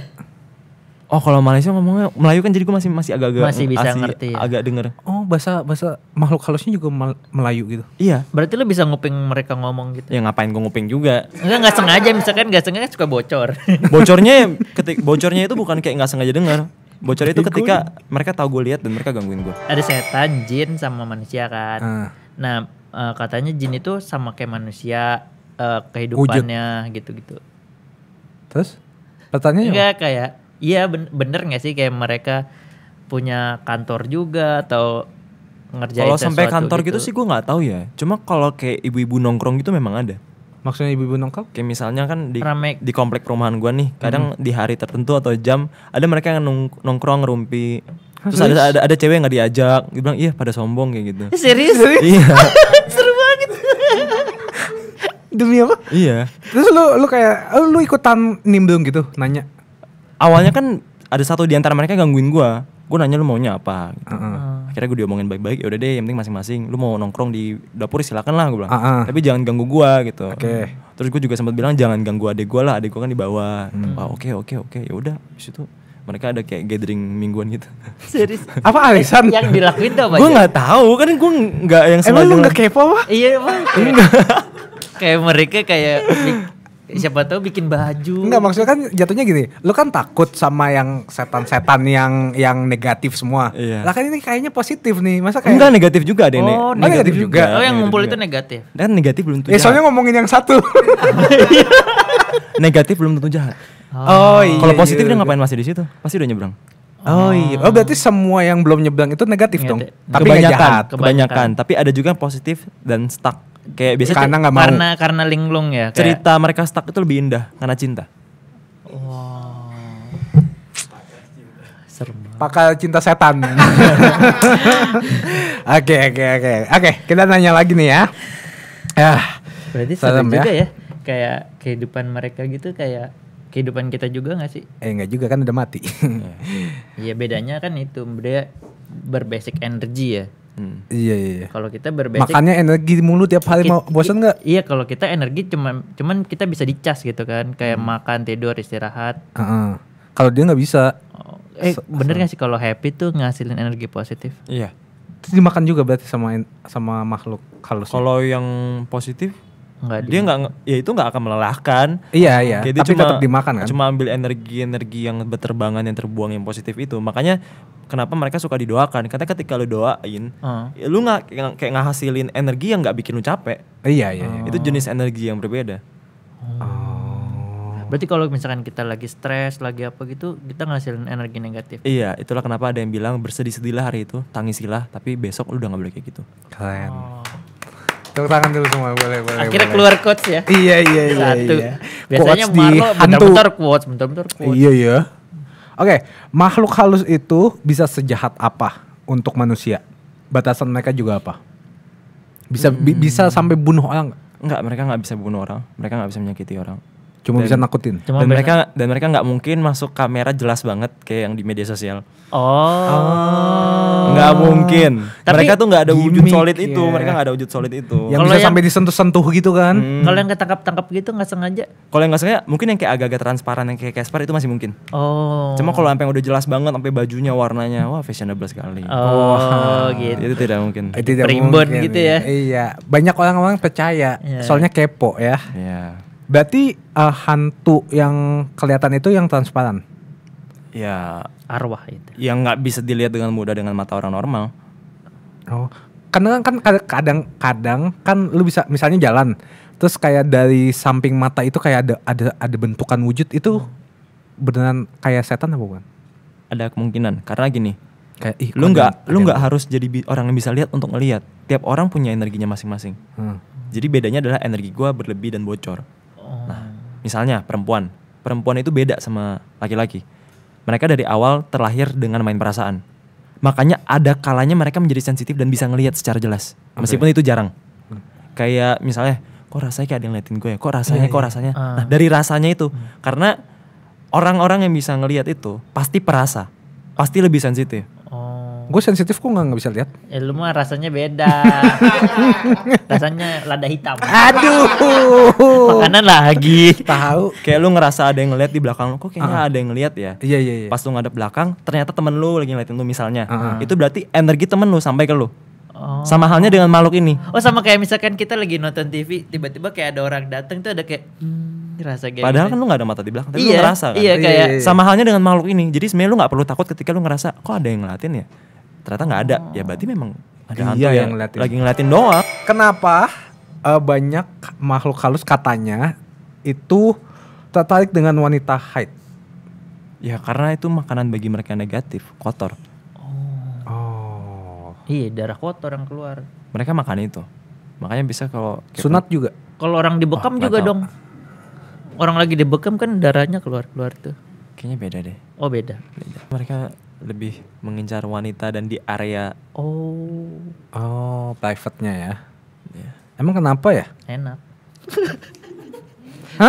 Oh kalau Malaysia ngomongnya Melayu kan, jadi gue masih agak-agak Masih bisa ngerti ya? agak denger. Oh, bahasa makhluk halusnya juga Melayu gitu. Iya. Berarti lu bisa nguping mereka ngomong gitu? Ya ngapain gue nguping juga. Enggak sengaja, misalkan nggak sengaja suka bocor. Bocornya itu bukan kayak nggak sengaja dengar. Bocornya itu ketika mereka tahu gue lihat dan mereka gangguin gue. Ada setan, jin sama manusia kan. Nah katanya jin itu sama kayak manusia, kehidupannya gitu-gitu. Terus pertanyaannya Enggak kayak, iya bener gak sih kayak mereka punya kantor juga atau ngerjain Kalau sesuatu sampai kantor gitu sih gue nggak tahu ya. Cuma kalau kayak ibu-ibu nongkrong gitu memang ada. maksudnya ibu-ibu nongkrong? Kayak misalnya kan Rame. di komplek perumahan gua nih, kadang di hari tertentu atau jam ada mereka yang nongkrong ngerumpi. Terus ada cewek yang nggak diajak, dia bilang iya pada sombong kayak gitu. Serius? Iya. Seru banget. Demi apa? Iya. Terus lu kayak lu ikutan nimbrung gitu nanya. Awalnya kan ada satu di antara mereka gangguin gua. Gua nanya lu maunya apa gitu. Akhirnya gue diomongin baik-baik, ya udah deh yang penting masing-masing. Lu mau nongkrong di dapur silakan lah gue bilang. Tapi jangan ganggu gua gitu. Oke. Terus gue juga sempat bilang jangan ganggu adik gua lah, adik gua kan di bawah. Wah, oke. Ya udah, habis itu mereka ada kayak gathering mingguan gitu. Serius? Apa alisan? Yang dilakuin tuh apa Gue aja? nggak tahu kan, gue nggak yang Emang sengaja. lu nggak kepo apa? Iya bang. Kayak mereka kayak siapa tahu bikin baju. Enggak, maksudnya kan jatuhnya gini. Lu kan takut sama yang setan-setan yang negatif semua. Iya. Lah kan ini kayaknya positif nih. Masa kayak Enggak, negatif juga ada yang Oh, negatif juga. Oh yang ngumpul itu juga. negatif. Dan negatif belum tentu Ya jahat. soalnya ngomongin yang satu. Negatif belum tentu jahat. Oh iya. Kalau positif dia ngapain masih di situ? Pasti udah nyebrang. Oh iya. Oh berarti semua yang belum nyebrang itu negatif dong. Negatif. Tapi nggak jahat. Kebanyakan. Tapi ada juga yang positif dan stuck. Kayak biasanya Karena nggak mau. Karena linglung ya. Kayak, cerita mereka stuck itu lebih indah karena cinta. wow. Serem banget. Pakal cinta setan. Oke, kita nanya lagi nih ya. Berarti serem seru juga ya. ya. Kayak kehidupan mereka gitu kayak kehidupan kita juga gak sih? Enggak juga kan udah mati. Iya bedanya kan itu dia berbasic energy ya. Iya. Kalau kita berbasic Makannya energi mulu tiap hari, mau bosan nggak? Iya, kalau kita energi cuman kita bisa dicas gitu kan, kayak makan, tidur, istirahat. Kalau dia nggak bisa. Bener gak sih kalau happy tuh ngasilin energi positif? Iya. Itu dimakan juga berarti sama makhluk halus. Kalau yang positif Enggak, dia itu nggak akan melelahkan. Iya. Kayak dia Tapi tetap dimakan kan? Cuma ambil energi yang berterbangan, yang terbuang, yang positif itu. Makanya kenapa mereka suka didoakan? Karena ketika lu doain, ya lu nggak kayak ngahasilin energi yang nggak bikin lu capek. Iya. Itu jenis energi yang berbeda. Berarti kalau misalkan kita lagi stres, lagi apa gitu, kita ngasilin energi negatif. Iya, itulah kenapa ada yang bilang bersedih-sedihlah hari itu, tangisilah, tapi besok lu udah nggak boleh kayak gitu. Keren. Tepuk tangan dulu semua, boleh. Akhirnya keluar quotes ya. Iya. Satu. Biasanya Quotes di Marlo hantu. bentar-bentar quotes. Iya. Oke, makhluk halus itu bisa sejahat apa untuk manusia? Batasan mereka juga apa? Bisa sampai bunuh orang nggak? Enggak, mereka nggak bisa bunuh orang, mereka nggak bisa menyakiti orang. Cuma bisa nakutin. Dan mereka nggak mungkin masuk kamera jelas banget kayak yang di media sosial. Nggak mungkin. Tapi mereka tuh nggak ada wujud gimmick solid itu. ya. Mereka nggak ada wujud solid itu. Yang Kalau bisa yang- sampai disentuh-sentuh gitu kan? Kalau yang ketangkap-tangkap gitu nggak sengaja. Kalau yang nggak sengaja, mungkin yang kayak agak-agak transparan yang kayak Casper itu masih mungkin. Cuma kalau sampai yang udah jelas banget, sampai bajunya warnanya, wah fashionable sekali. Gitu. Itu tidak mungkin. Tidak Primbon mungkin. gitu ya. Iya, banyak orang-orang percaya. Iya. Soalnya kepo ya. Iya. Berarti hantu yang kelihatan itu yang transparan. Ya, Arwah itu. yang nggak bisa dilihat dengan mudah dengan mata orang normal. Oh, karena kan kadang-kadang kan lu bisa misalnya jalan, terus kayak dari samping mata itu kayak ada bentukan wujud itu beneran kayak setan apa bukan? Ada kemungkinan karena gini. Kayak Lu nggak harus jadi orang yang bisa lihat untuk ngelihat. Tiap orang punya energinya masing-masing. Jadi bedanya adalah energi gua berlebih dan bocor. Nah, misalnya perempuan itu beda sama laki-laki. Mereka dari awal terlahir dengan main perasaan. Makanya ada kalanya mereka menjadi sensitif dan bisa ngelihat secara jelas. Meskipun itu jarang. Kayak misalnya, kok rasanya kayak ada yang ngeliatin gue ya? Kok rasanya? Nah, dari rasanya itu. Karena orang-orang yang bisa ngelihat itu pasti perasa. Pasti lebih sensitif. Gue sensitif kok nggak bisa lihat. Lu mah rasanya beda. Rasanya lada hitam. Aduh. Makanan lagi. Tahu. Kayak lu ngerasa ada yang ngeliat di belakang lu, kok kayaknya ada yang ngeliat ya. Iya. Pas lu ngadep belakang, ternyata temen lu lagi ngeliatin lu misalnya. Itu berarti energi temen lu sampai ke lu. Sama halnya dengan makhluk ini. Sama kayak misalkan kita lagi nonton TV, tiba-tiba kayak ada orang datang tuh ada kayak rasa kayak Padahal gitu. kan lu gak ada mata di belakang, tapi Iya, lu ngerasa kan. iya, kayak Sama halnya dengan makhluk ini. Jadi sebenarnya lu gak perlu takut ketika lu ngerasa kok ada yang ngeliatin ya. Ternyata gak ada. Ya berarti memang ada hantu Iya, yang yang ngeliatin. lagi ngeliatin doang. Kenapa banyak makhluk halus katanya itu tertarik dengan wanita haid? Ya karena itu makanan bagi mereka yang negatif, kotor. Iya, darah kotor yang keluar. Mereka makan itu. Makanya bisa kalau Sunat juga. Kalau orang dibekam nggak juga tahu. dong. Orang lagi dibekam kan darahnya keluar tuh. kayaknya beda deh. Oh, beda. Mereka lebih mengincar wanita dan di area Oh, private-nya ya. ya. Emang kenapa ya? Enak.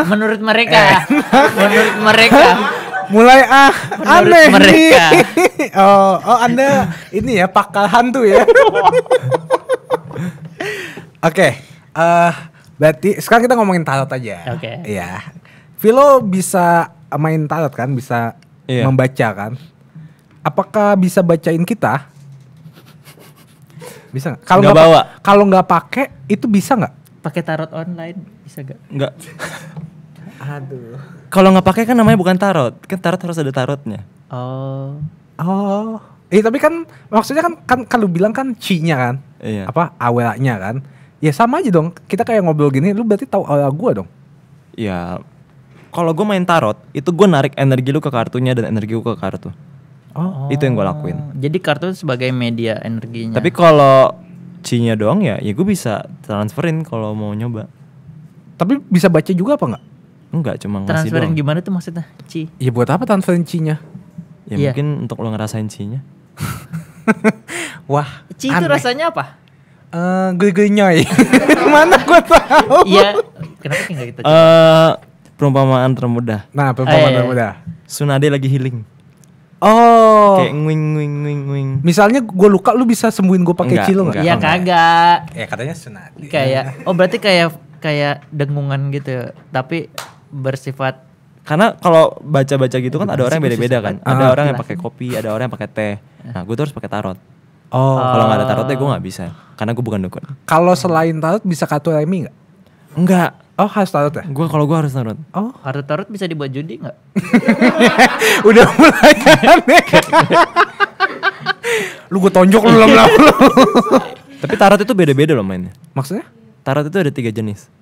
Menurut mereka. Menurut mereka. Mulai Menurut aneh mereka. nih. Oh, Anda ini ya pakar hantu ya. Oke, berarti sekarang kita ngomongin tarot aja. Oke. Iya. Vilo bisa main tarot kan, bisa Iya. membaca kan. Apakah bisa bacain kita? Bisa nggak? Nggak bawa. Kalau nggak pakai itu bisa nggak? Pakai tarot online bisa gak? Enggak. Aduh. Kalau nggak pakai kan namanya bukan tarot. Kan tarot harus ada tarotnya. Oh. Tapi kan maksudnya kan kalau bilang kan ci-nya kan. Iya. Apa awalnya kan. Ya sama aja dong. Kita kayak ngobrol gini, lu berarti tahu aura gua dong. Ya, kalau gue main tarot, itu gue narik energi lu ke kartunya dan energi gue ke kartu. Itu yang gue lakuin. Jadi kartu sebagai media energinya. Tapi kalau C-nya doang ya gue bisa transferin kalau mau nyoba. Tapi bisa baca juga apa nggak? Enggak, cuma ngasih transferin doang. gimana tuh maksudnya? Ci. Ya buat apa transferin ci-nya? Ya Iya. mungkin untuk lo ngerasain C-nya. Wah, Ci itu rasanya apa? gue nyoy. Mana gua tahu. Iya. Kenapa nggak kita? Perumpamaan termudah. Nah, perumpamaan iya. muda. Tsunade lagi healing. Oh. Kayak ngwing. Misalnya gue luka, lu bisa sembuhin gue pakai Enggak, cilo enggak. nggak? Ya kagak. Ya katanya senadi. Kayak berarti kayak dengungan gitu, tapi bersifat Karena kalau baca-baca gitu kan ada orang yang beda-beda kan. Ada orang yang pakai kopi, ada orang yang pakai teh. Nah, gue tuh harus pakai tarot. Oh. Kalau nggak ada tarotnya gue nggak bisa, karena gue bukan dukun. Kalau selain tarot bisa kartu remi nggak? Enggak. Oh harus tarot ya? Gue harus tarot. Oh. kartu tarot bisa dibuat judi nggak? Udah mulai aneh. Lu gue tonjok lu lama-lama. Tapi tarot itu beda-beda loh mainnya. Maksudnya? Tarot itu ada 3 jenis.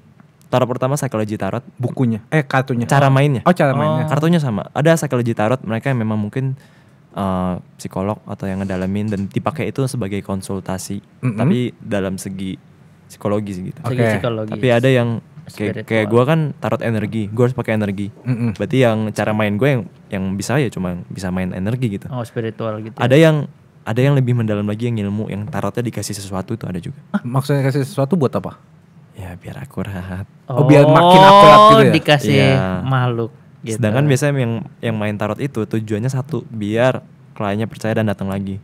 Tarot pertama psychology tarot. Bukunya? Kartunya? Cara mainnya. Oh cara mainnya. Kartunya sama. Ada psychology tarot, mereka yang memang mungkin psikolog atau yang ngedalamin dan dipakai itu sebagai konsultasi. Tapi dalam segi psikologis gitu. Segi psikologis. Tapi ada yang kayak Spiritual. gue kan tarot energi, gue harus pakai energi. Berarti yang cara main gue yang bisa ya cuma bisa main energi gitu. Oh spiritual gitu. Ada yang lebih mendalam lagi, yang ilmu, yang tarotnya dikasih sesuatu itu ada juga. Maksudnya kasih sesuatu buat apa? Ya biar akurat. Oh, biar makin akurat gitu ya? Dikasih Iya. makhluk gitu. Sedangkan biasanya yang main tarot itu tujuannya satu, biar kliennya percaya dan datang lagi.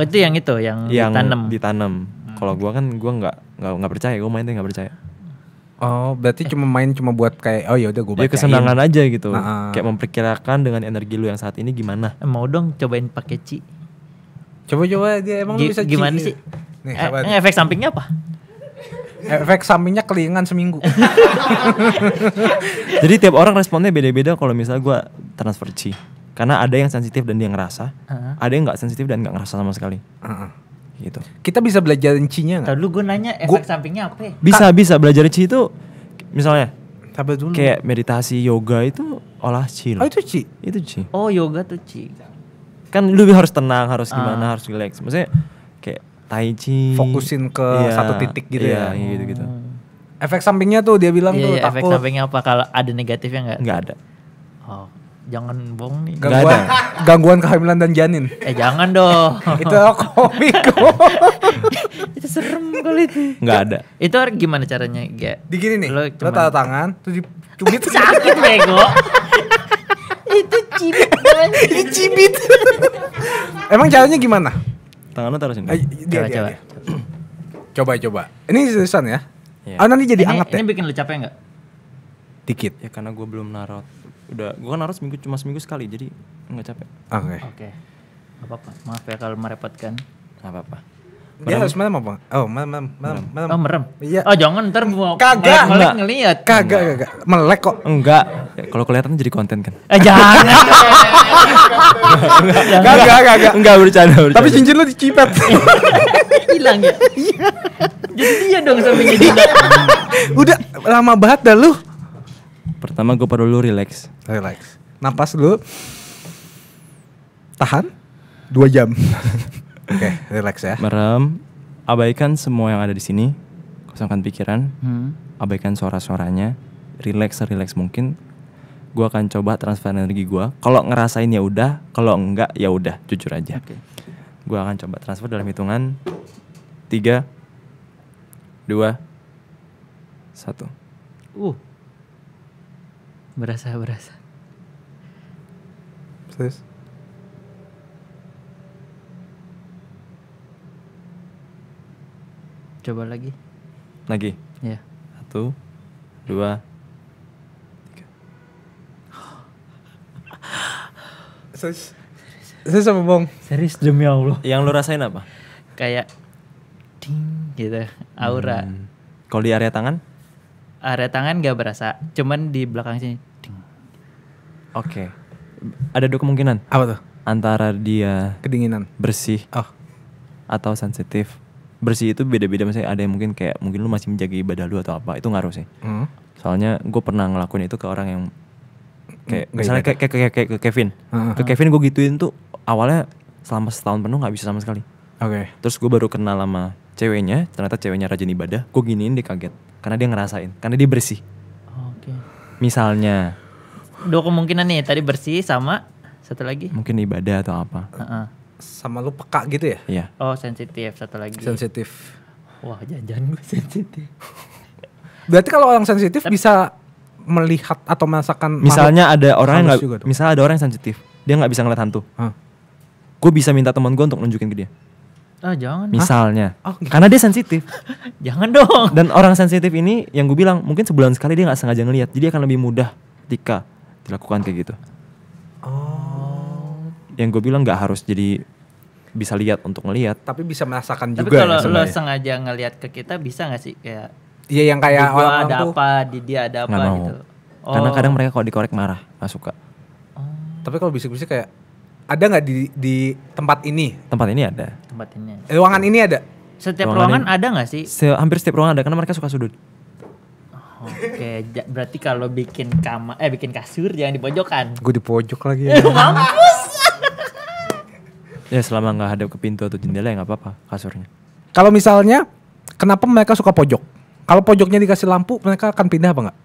Itu yang ditanam. Kalau gua nggak percaya, gua mainnya nggak percaya. Oh berarti cuma main cuma buat kayak oh ya udah gue Ya bacain. kesenangan aja gitu. Nah, Kayak memperkirakan dengan energi lu yang saat ini gimana. Mau dong cobain pakai ci. Coba-coba dia emang lu bisa Gimana cheat sih? gitu? Nih, coba nih. Efek sampingnya apa? Efek sampingnya kelingan seminggu. Jadi tiap orang responnya beda-beda kalau misalnya gua transfer chi. Karena ada yang sensitif dan dia ngerasa, ada yang nggak sensitif dan nggak ngerasa sama sekali. Gitu. Kita bisa belajar cinya nggak? Tadi gue nanya efek sampingnya apa? Ya? Bisa belajar chi itu misalnya Sabar dulu. kayak meditasi, yoga itu olah chi Oh loh. itu Ci. Itu chi. Oh yoga tuh ci. Kan lu harus tenang, harus gimana, harus relax. Maksudnya kayak tai chi. Fokusin ke satu titik gitu ya. Iya, gitu-gitu. Efek sampingnya tuh dia bilang tuh Iya, efek takut. sampingnya apa? Kalau ada negatifnya nggak? Nggak ada. Oh, jangan bohong nih. Gangguan, gangguan kehamilan dan janin. Jangan dong. Itu komik. Itu serem kali itu. Nggak ada. Itu gimana caranya? Di gini nih, Lo lo cuman- taruh tangan, terus dicubit. Sakit bego. Itu cibit. Ini cibit. Emang caranya gimana? Tangan lu taruh sini. Dia. Coba. Ini seriusan ya. Iya. Ah nanti jadi anget ya. Ini bikin lu capek nggak? Dikit. Ya karena gue belum narot. Gue kan narot cuma seminggu sekali, jadi nggak capek. Oke. Oke. Gak apa-apa. Maaf ya kalau merepotkan. Nggak apa-apa. Dia harus merem apa? Oh, merem. Oh merem? Iya. Oh jangan ntar mau Kagak. melek ngeliat. Kagak. Melek kok. Enggak. Ya, kalau kelihatan jadi konten kan. Jangan. Kagak. Enggak bercanda. Tapi cincin lo dicipet. Hilang ya? Jadi dia dong sampingnya Dina. Udah lama banget dah lu. Pertama gue perlu relax. Relax. Napas dulu. Tahan 2 jam. Oke, relax ya. Merem. Abaikan semua yang ada di sini. Kosongkan pikiran. Abaikan suara-suaranya. Relax mungkin. Gue akan coba transfer energi gue. Kalau ngerasain ya udah. Kalau enggak ya udah. Jujur aja. Oke. Gue akan coba transfer dalam hitungan 3, 2, 1. Berasa. Terus. Coba lagi. Lagi. Ya. 1, 2. Terus apa Bong? Serius demi Allah. Yang lu rasain apa? Kayak ding gitu. Aura. Kalau di area tangan? Area tangan gak berasa. Cuman di belakang sini. Ding. Oke. Ada 2 kemungkinan. Apa tuh? Antara dia Kedinginan. bersih Oh. atau sensitif. Bersih itu beda-beda, misalnya ada yang mungkin kayak mungkin lu masih menjaga ibadah lu atau apa, itu ngaruh sih. Soalnya gue pernah ngelakuin itu ke orang yang kayak misalnya kayak ke Kevin. Ke Kevin gue gituin tuh awalnya selama setahun penuh nggak bisa sama sekali. Oke. Terus gue baru kenal sama ceweknya, ternyata ceweknya rajin ibadah. Gue giniin dia kaget karena dia ngerasain, karena dia bersih. Oke. Misalnya 2 kemungkinan nih. Tadi bersih sama satu lagi. mungkin ibadah atau apa. Sama lu peka gitu ya? Iya. Oh sensitif satu lagi. Sensitif. Wah jangan gue sensitif. Berarti kalau orang sensitif bisa melihat atau merasakan Misalnya ada orang yang halus nggak, juga dong. misalnya ada orang yang sensitif, dia nggak bisa ngeliat hantu. Hah? Gue bisa minta teman gue untuk nunjukin ke dia. Ah jangan. Misalnya, Oh, gitu. karena dia sensitif. Jangan dong. Dan orang sensitif ini yang gue bilang mungkin sebulan sekali dia nggak sengaja ngelihat, jadi akan lebih mudah ketika dilakukan kayak gitu. Yang gue bilang nggak harus jadi bisa lihat untuk ngelihat. Tapi bisa merasakan Tapi juga kalau ya lo sebenarnya. sengaja ngelihat ke kita bisa gak sih kayak Iya yang di kayak gua orang ada tuh. apa, di dia ada apa Nggak mau. gitu. Karena kadang mereka kalau dikorek marah, nggak suka. Tapi kalau bisik-bisik kayak ada nggak di tempat ini? Tempat ini ada. tempat ini. Ruangan ini ada. Setiap Ruangan ruangan ada gak sih? Hampir setiap ruangan ada karena mereka suka sudut. Oke, berarti kalau bikin bikin kasur jangan di pojokan. Gue di pojok lagi. Ya. Mampus. Ya selama nggak hadap ke pintu atau jendela ya nggak apa-apa kasurnya. Kalau misalnya, kenapa mereka suka pojok? Kalau pojoknya dikasih lampu, mereka akan pindah apa nggak?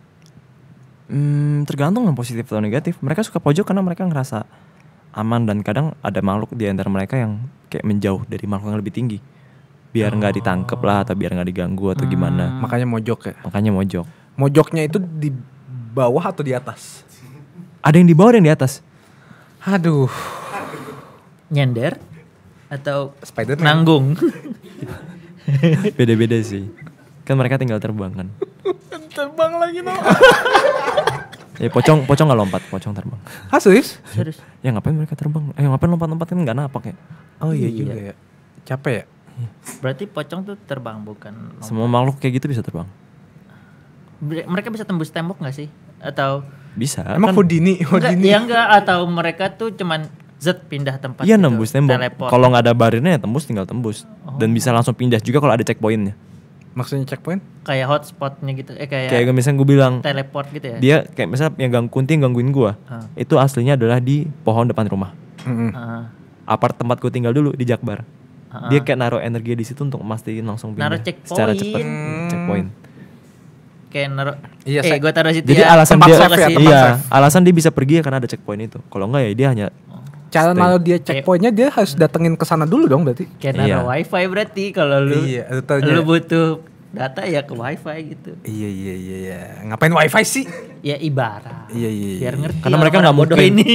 Tergantung yang positif atau negatif. Mereka suka pojok karena mereka ngerasa aman dan kadang ada makhluk di antara mereka yang kayak menjauh dari makhluk yang lebih tinggi. Biar nggak ditangkep lah atau biar nggak diganggu atau gimana. Makanya mojok ya. Makanya mojok. Mojoknya itu di bawah atau di atas? Ada yang di bawah, ada yang di atas. Aduh, Nyender atau Spiderman. nanggung. Beda-beda sih. Kan mereka tinggal terbang kan. Terbang lagi no. Ya pocong nggak lompat, pocong terbang. Ah serius? Serius. Ya ngapain mereka terbang? Ngapain lompat-lompat kan nggak napak ya. Oh iya Iya. juga ya. Capek ya? Berarti pocong tuh terbang bukan lompat. Semua makhluk kayak gitu bisa terbang. Mereka bisa tembus tembok gak sih? Atau Bisa. Emang kan, Houdini? enggak, ya enggak, atau mereka tuh cuman pindah tempat Iya gitu, nembus tembok. teleport. Kalau nggak ada barirnya ya tembus tinggal tembus. Dan bisa langsung pindah juga kalau ada checkpointnya. Maksudnya checkpoint? Kayak hotspotnya gitu, kayak Kayak misalnya gue bilang teleport gitu ya. dia kayak misalnya yang Kunti yang gangguin gue, itu aslinya adalah di pohon depan rumah. Heeh. Tempat gue tinggal dulu di Jakbar. Dia kayak naruh energi di situ untuk mastiin langsung pindah Naruh checkpoint. secara cepat. Checkpoint. Kayak naruh Iya, gue taruh situ Jadi ya. alasan tempat dia save ya, tempat iya, save. alasan dia bisa pergi ya karena ada checkpoint itu. Kalau enggak ya dia hanya Cara stay. naruh dia checkpointnya dia harus datengin ke sana dulu dong berarti. Kayak Iya. naruh wifi berarti kalau lu Iya, rutenya. lu butuh data ya ke wifi gitu. Iya. Ngapain wifi sih? Ya ibarat. Iya. Biar ngerti. karena mereka nggak orang-orang bodoh mungkin ini.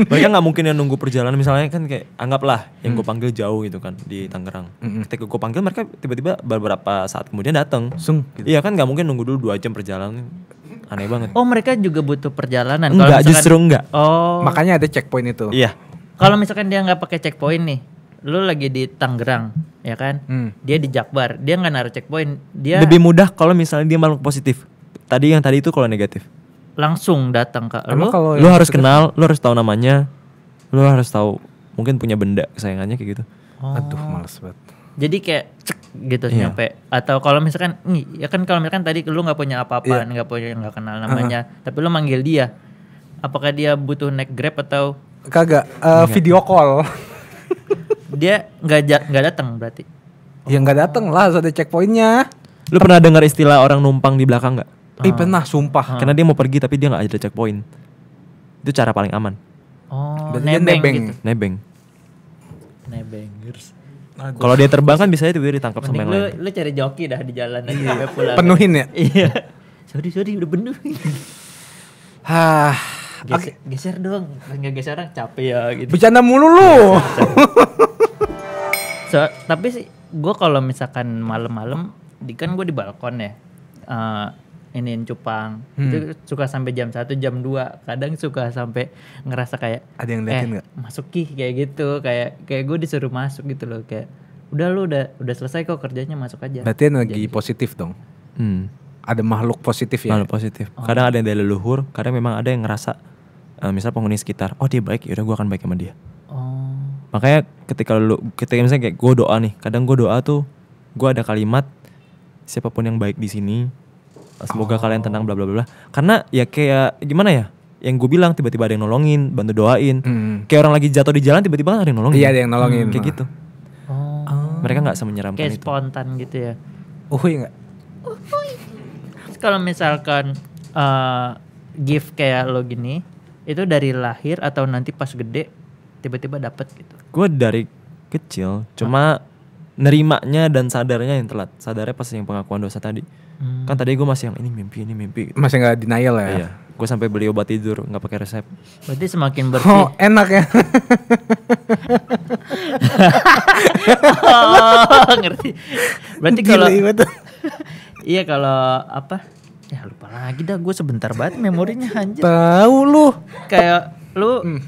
mereka nggak mungkin yang nunggu perjalanan misalnya kan kayak anggaplah yang gue panggil jauh gitu kan di Tangerang. Ketika gue panggil mereka tiba-tiba beberapa saat kemudian datang. Langsung. Iya kan nggak mungkin nunggu dulu 2 jam perjalanan. Aneh banget. Oh, mereka juga butuh perjalanan. Kalau Enggak, misalkan- justru enggak. Oh. Makanya ada checkpoint itu. Iya. Kalau misalkan dia nggak pakai checkpoint nih, lu lagi di Tangerang, ya kan? Dia di Jakbar, dia nggak naruh checkpoint, dia Lebih mudah kalau misalnya dia makhluk positif. Tadi itu kalau negatif. langsung datang ke Emang lu. kalau Lu yang harus positif- kenal, lu harus tahu namanya. Lu harus tahu mungkin punya benda kesayangannya kayak gitu. Aduh, males banget. Jadi kayak cek gitu Iya. nyampe. Atau kalau misalkan nih, ya kan kalau misalkan tadi lu nggak punya apa-apa, nggak kenal namanya, tapi lu manggil dia, apakah dia butuh naik Grab atau Kagak, video call. dia nggak datang berarti? Ya nggak dateng lah, harus ada checkpointnya. Lu pernah dengar istilah orang numpang di belakang nggak? Pernah, sumpah. Karena dia mau pergi tapi dia nggak ada checkpoint. Itu cara paling aman. Oh, Berarti dia nebeng nebeng. gitu. Nebeng. Nebengers. Kalau dia terbang kan bisa tiba-tiba ditangkap sama Mending yang lain. lu cari joki dah di jalan aja sampai pulang. Penuhin ya? Iya. Sorry udah penuh. Hah, Geser dong. Nggak geser orang capek ya gitu. bercanda mulu lu. Tapi sih gue kalau misalkan malam-malam kan gue di balkon ya. Iniin cupang. Itu suka sampai jam 1, jam 2. Kadang suka sampai ngerasa kayak Ada yang liatin nggak? masuk kayak gitu, kayak gue disuruh masuk gitu loh, kayak udah lu udah selesai kok kerjanya, masuk aja. Berarti energi positif dong. Ada makhluk positif ya. Makhluk positif. Kadang ada yang dari leluhur, kadang memang ada yang ngerasa misal penghuni sekitar, oh dia baik, yaudah gue akan baik sama dia. Oh. Makanya ketika misalnya kayak gue doa nih, kadang gue doa tuh gue ada kalimat siapapun yang baik di sini, semoga kalian tenang bla bla bla. Karena ya kayak gimana ya? Yang gue bilang tiba-tiba ada yang nolongin, bantu doain. Kayak orang lagi jatuh di jalan tiba-tiba kan ada yang nolongin. Iya, ada yang nolongin. Kayak gitu. Oh. Mereka nggak semenyeramkan Kayak itu. spontan gitu ya. Enggak? Terus kalau misalkan gift kayak lo gini, itu dari lahir atau nanti pas gede tiba-tiba dapet gitu? Gue dari kecil cuma nerimanya dan sadarnya yang telat. Sadarnya pas yang pengakuan dosa tadi. Kan tadi gue masih yang ini mimpi gitu. Masih nggak denial ya? Iya. Gue sampai beli obat tidur nggak pakai resep. Berarti semakin bersih. Oh enak ya. Oh, ngerti. Berarti kalau Gila, betul. iya kalau apa? Ya lupa lagi dah, gue sebentar banget memorinya anjir. Tahu lu. Kayak lu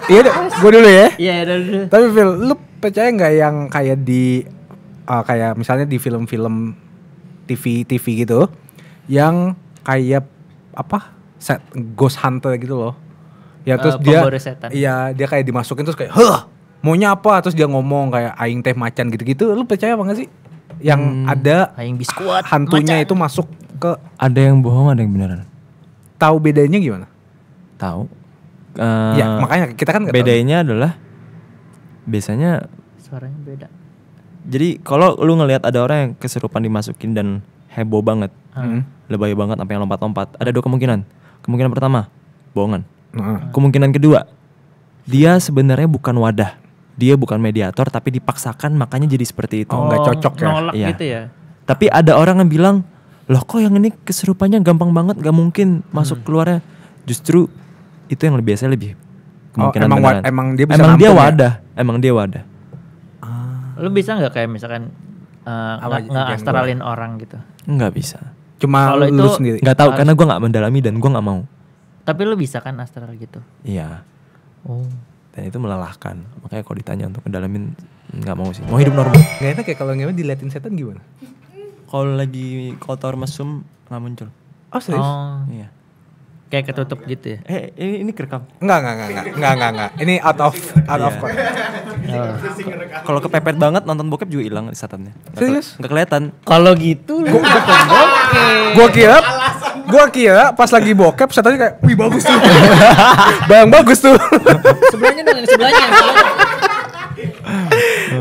Iya deh, gue dulu ya. iya udah. Tapi Phil, lu percaya nggak yang kayak di kayak misalnya di film-film TV gitu, yang kayak apa set ghost hunter gitu loh, ya terus dia, pemburu setan. iya dia kayak dimasukin terus kayak, heh maunya apa, terus dia ngomong kayak aing teh macan gitu-gitu, lu percaya apa nggak sih? Yang ada Aing biskuat hantunya macan. itu masuk ke, Ada yang bohong, ada yang beneran. tahu bedanya gimana? Tahu. Ya makanya kita kan nggak tahu. Bedanya adalah biasanya. Suaranya beda. Jadi kalau lu ngelihat ada orang yang kesurupan dimasukin dan heboh banget, lebay banget sampai yang lompat-lompat, ada dua kemungkinan. Kemungkinan pertama, bohongan. Kemungkinan kedua, dia sebenarnya bukan wadah, dia bukan mediator, tapi dipaksakan makanya jadi seperti itu. Oh, nggak cocok ya? Nolak Iya. gitu ya. Tapi ada orang yang bilang, loh kok yang ini kesurupannya gampang banget, gak mungkin masuk keluarnya. Justru itu yang biasanya lebih kemungkinan emang beneran. emang dia bisa Emang dia nampung ya? wadah, emang dia wadah. Lu bisa nggak kayak misalkan Apa nge-astralin orang gitu? Nggak bisa. Cuma Kalau lu itu- sendiri. Nggak tahu karena gue nggak mendalami dan gue nggak mau. Tapi lu bisa kan astral gitu? Iya. Oh. Dan itu melelahkan. Makanya kalau ditanya untuk ngedalamin nggak mau sih. Mau hidup normal. Nggak enak ya kalau ngewe diliatin setan gimana? Kalau lagi kotor mesum nggak muncul. Oh serius? Oh. Iya. Kayak ketutup gitu ya? Ini kerekam. Enggak. Ini out of court. Kalau kepepet banget nonton bokep juga hilang setannya. Serius? Nggak kelihatan. Kalau gitu lu Gua kira pas lagi bokep setannya kayak, wih bagus tuh. Bang bagus tuh. sebelahnya dong, sebelahnya.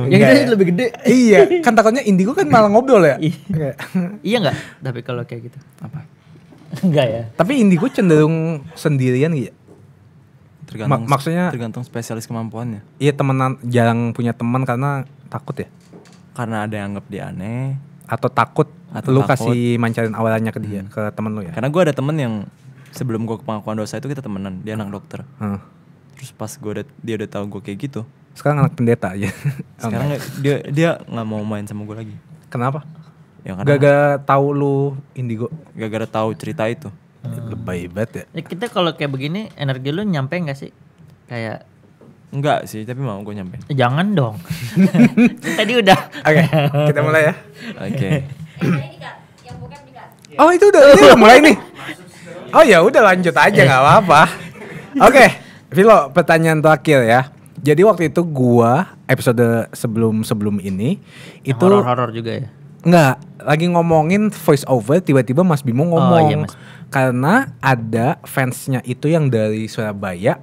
Yang Enggak itu ya. lebih gede. Iya, kan takutnya indigo kan malah ngobrol ya. Kayak- Iya nggak? Tapi kalau kayak gitu. Apa? Enggak ya. Tapi indigo cenderung sendirian gitu. Tergantung. Maksudnya- tergantung spesialis kemampuannya. Iya temenan, jarang punya teman karena takut ya. Karena ada yang anggap dia aneh. Atau takut Atau lu takut. kasih mancarin awalannya ke dia, ke temen lu ya. Karena gue ada temen yang sebelum gue ke pengakuan dosa itu kita temenan. Dia anak dokter. Hmm. Terus pas dia udah tahu gue kayak gitu. Sekarang anak pendeta aja. Sekarang dia nggak mau main sama gue lagi. Kenapa? Ya karena Gak tahu lu indigo. gara-gara tahu cerita itu. Lebay banget ya. Ya, kita kalau kayak begini energi lu nyampe nggak sih? Kayak Enggak sih, tapi mau gue nyampein. jangan dong. Tadi udah. Oke, kita mulai ya. Oke. Oh itu udah mulai nih. Oh ya udah lanjut aja nggak apa-apa. Oke, Vilo, pertanyaan terakhir ya. Jadi waktu itu gua episode sebelum ini itu Horor-horor juga ya. nggak lagi ngomongin voice over, tiba-tiba Mas Bimo ngomong iya, Mas. karena ada fansnya itu yang dari Surabaya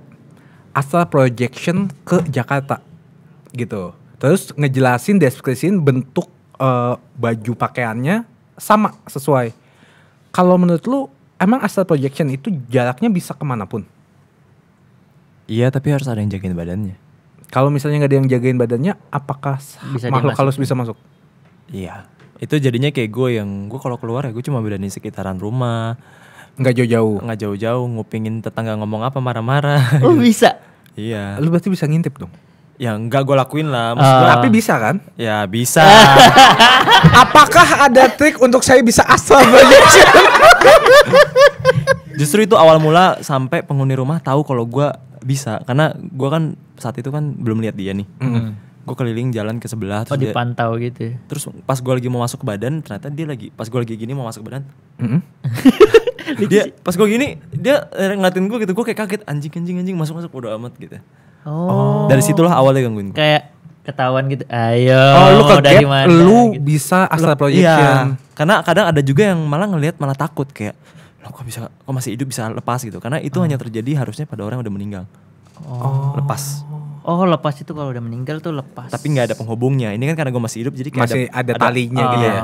astral projection ke Jakarta gitu. Terus ngejelasin, deskripsiin bentuk baju pakaiannya sama sesuai. Kalau menurut lu emang astral projection itu jaraknya bisa kemanapun? Iya, tapi harus ada yang jagain badannya. Kalau misalnya nggak ada yang jagain badannya, apakah Bisa makhluk halus dimasukin. bisa masuk? Iya. Itu jadinya kayak gue kalau keluar ya gue cuma berani sekitaran rumah. Nggak jauh-jauh. Nggak jauh-jauh ngupingin tetangga ngomong apa marah-marah. Oh bisa. Iya. Lu berarti bisa ngintip dong. Ya enggak gue lakuin lah. Maksud gua, Tapi bisa kan? ya bisa. Apakah ada trik untuk saya bisa astral projection? Justru itu awal mula sampai penghuni rumah tahu kalau gue bisa. Karena gue kan saat itu kan belum lihat dia nih. Gue keliling jalan ke sebelah. Oh Terus, dipantau gitu. Ya. terus pas gue lagi mau masuk ke badan, ternyata dia lagi. Pas gue lagi gini mau masuk ke badan, Mm-mm. dia pas gue gini dia ngeliatin gue gitu. Gue kayak kaget, anjing masuk bodo amat gitu. Oh. Dari situlah awalnya gangguin gue. Kayak ketahuan gitu. Ayo. Oh lu dari kaget, mana? lu gitu. bisa astral Iya, projection. karena kadang ada juga yang malah ngelihat malah takut kayak, loh kok masih hidup bisa lepas gitu. Karena itu hanya terjadi harusnya pada orang yang udah meninggal. Lepas. Oh lepas itu kalau udah meninggal tuh lepas. Tapi nggak ada penghubungnya. Ini kan karena gue masih hidup jadi kayak Masih ada talinya oh, gitu ya.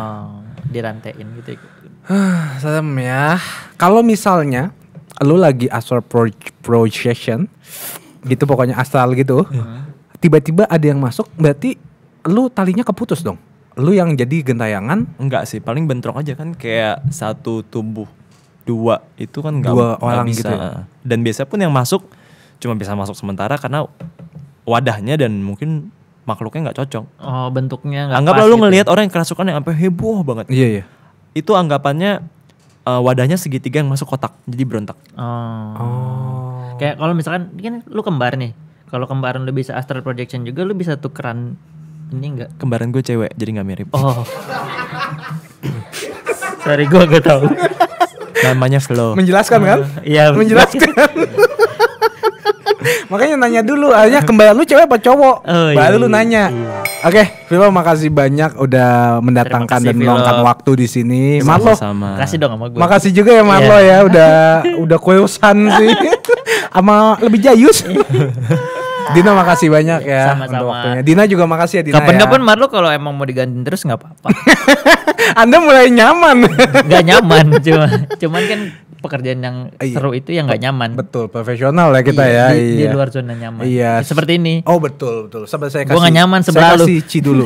Dirantein gitu. Serem ya. Kalau misalnya lu lagi astral projection gitu, pokoknya astral gitu, tiba-tiba ada yang masuk, berarti lu talinya keputus dong. Lu yang jadi gentayangan. Enggak sih, paling bentrok aja kan kayak satu tubuh dua itu kan nggak Dua nggak orang bisa. gitu ya? Dan biasa pun yang masuk cuma bisa masuk sementara karena wadahnya dan mungkin makhluknya nggak cocok. Oh, bentuknya nggak Anggap pas lalu gitu. ngelihat orang yang kerasukan yang sampai heboh banget. Iya iya. Itu anggapannya wadahnya segitiga yang masuk kotak jadi berontak. Oh. Kayak kalau misalkan kan lu kembar nih. Kalau kembaran lu bisa astral projection juga, lu bisa tukeran ini enggak? Kembaran gue cewek jadi nggak mirip. Oh. Sorry, gua gak tahu. Namanya flow. Menjelaskan kan? Iya, Menjelaskan. Makanya nanya dulu, akhirnya kembaran lu cewek apa cowok? Oh, Baru iya, lu nanya. Oke, Vilo makasih banyak udah mendatangkan Terima dan kasih, meluangkan Vilo. waktu di sini. Marlo, Sama-sama. Kasih dong sama gue. makasih juga ya Marlo ya, udah kuesan sih. Sama lebih jayus. Dina makasih banyak ya Sama-sama. untuk waktunya. Dina juga makasih ya Dina Kapan-kapan ya. Marlo kalau emang mau digantiin terus nggak apa-apa. Anda mulai nyaman. Nggak nyaman, cuman kan pekerjaan yang Iya. seru itu yang nggak nyaman. Betul, profesional ya kita Iya, ya. di iya. luar zona nyaman. Iya. Seperti ini. Oh betul betul. Sampai saya kasih. Gua nggak nyaman sebelah saya lu. kasih Ci dulu.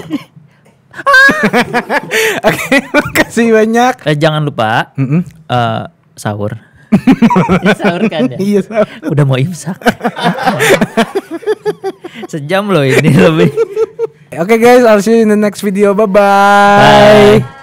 Oke, makasih banyak. Jangan lupa Mm-mm. sahur. Sahur kan ya? Iya, Sal. Udah mau imsak. Sejam loh ini lebih. Oke guys, I'll see you in the next video. Bye-bye. Bye.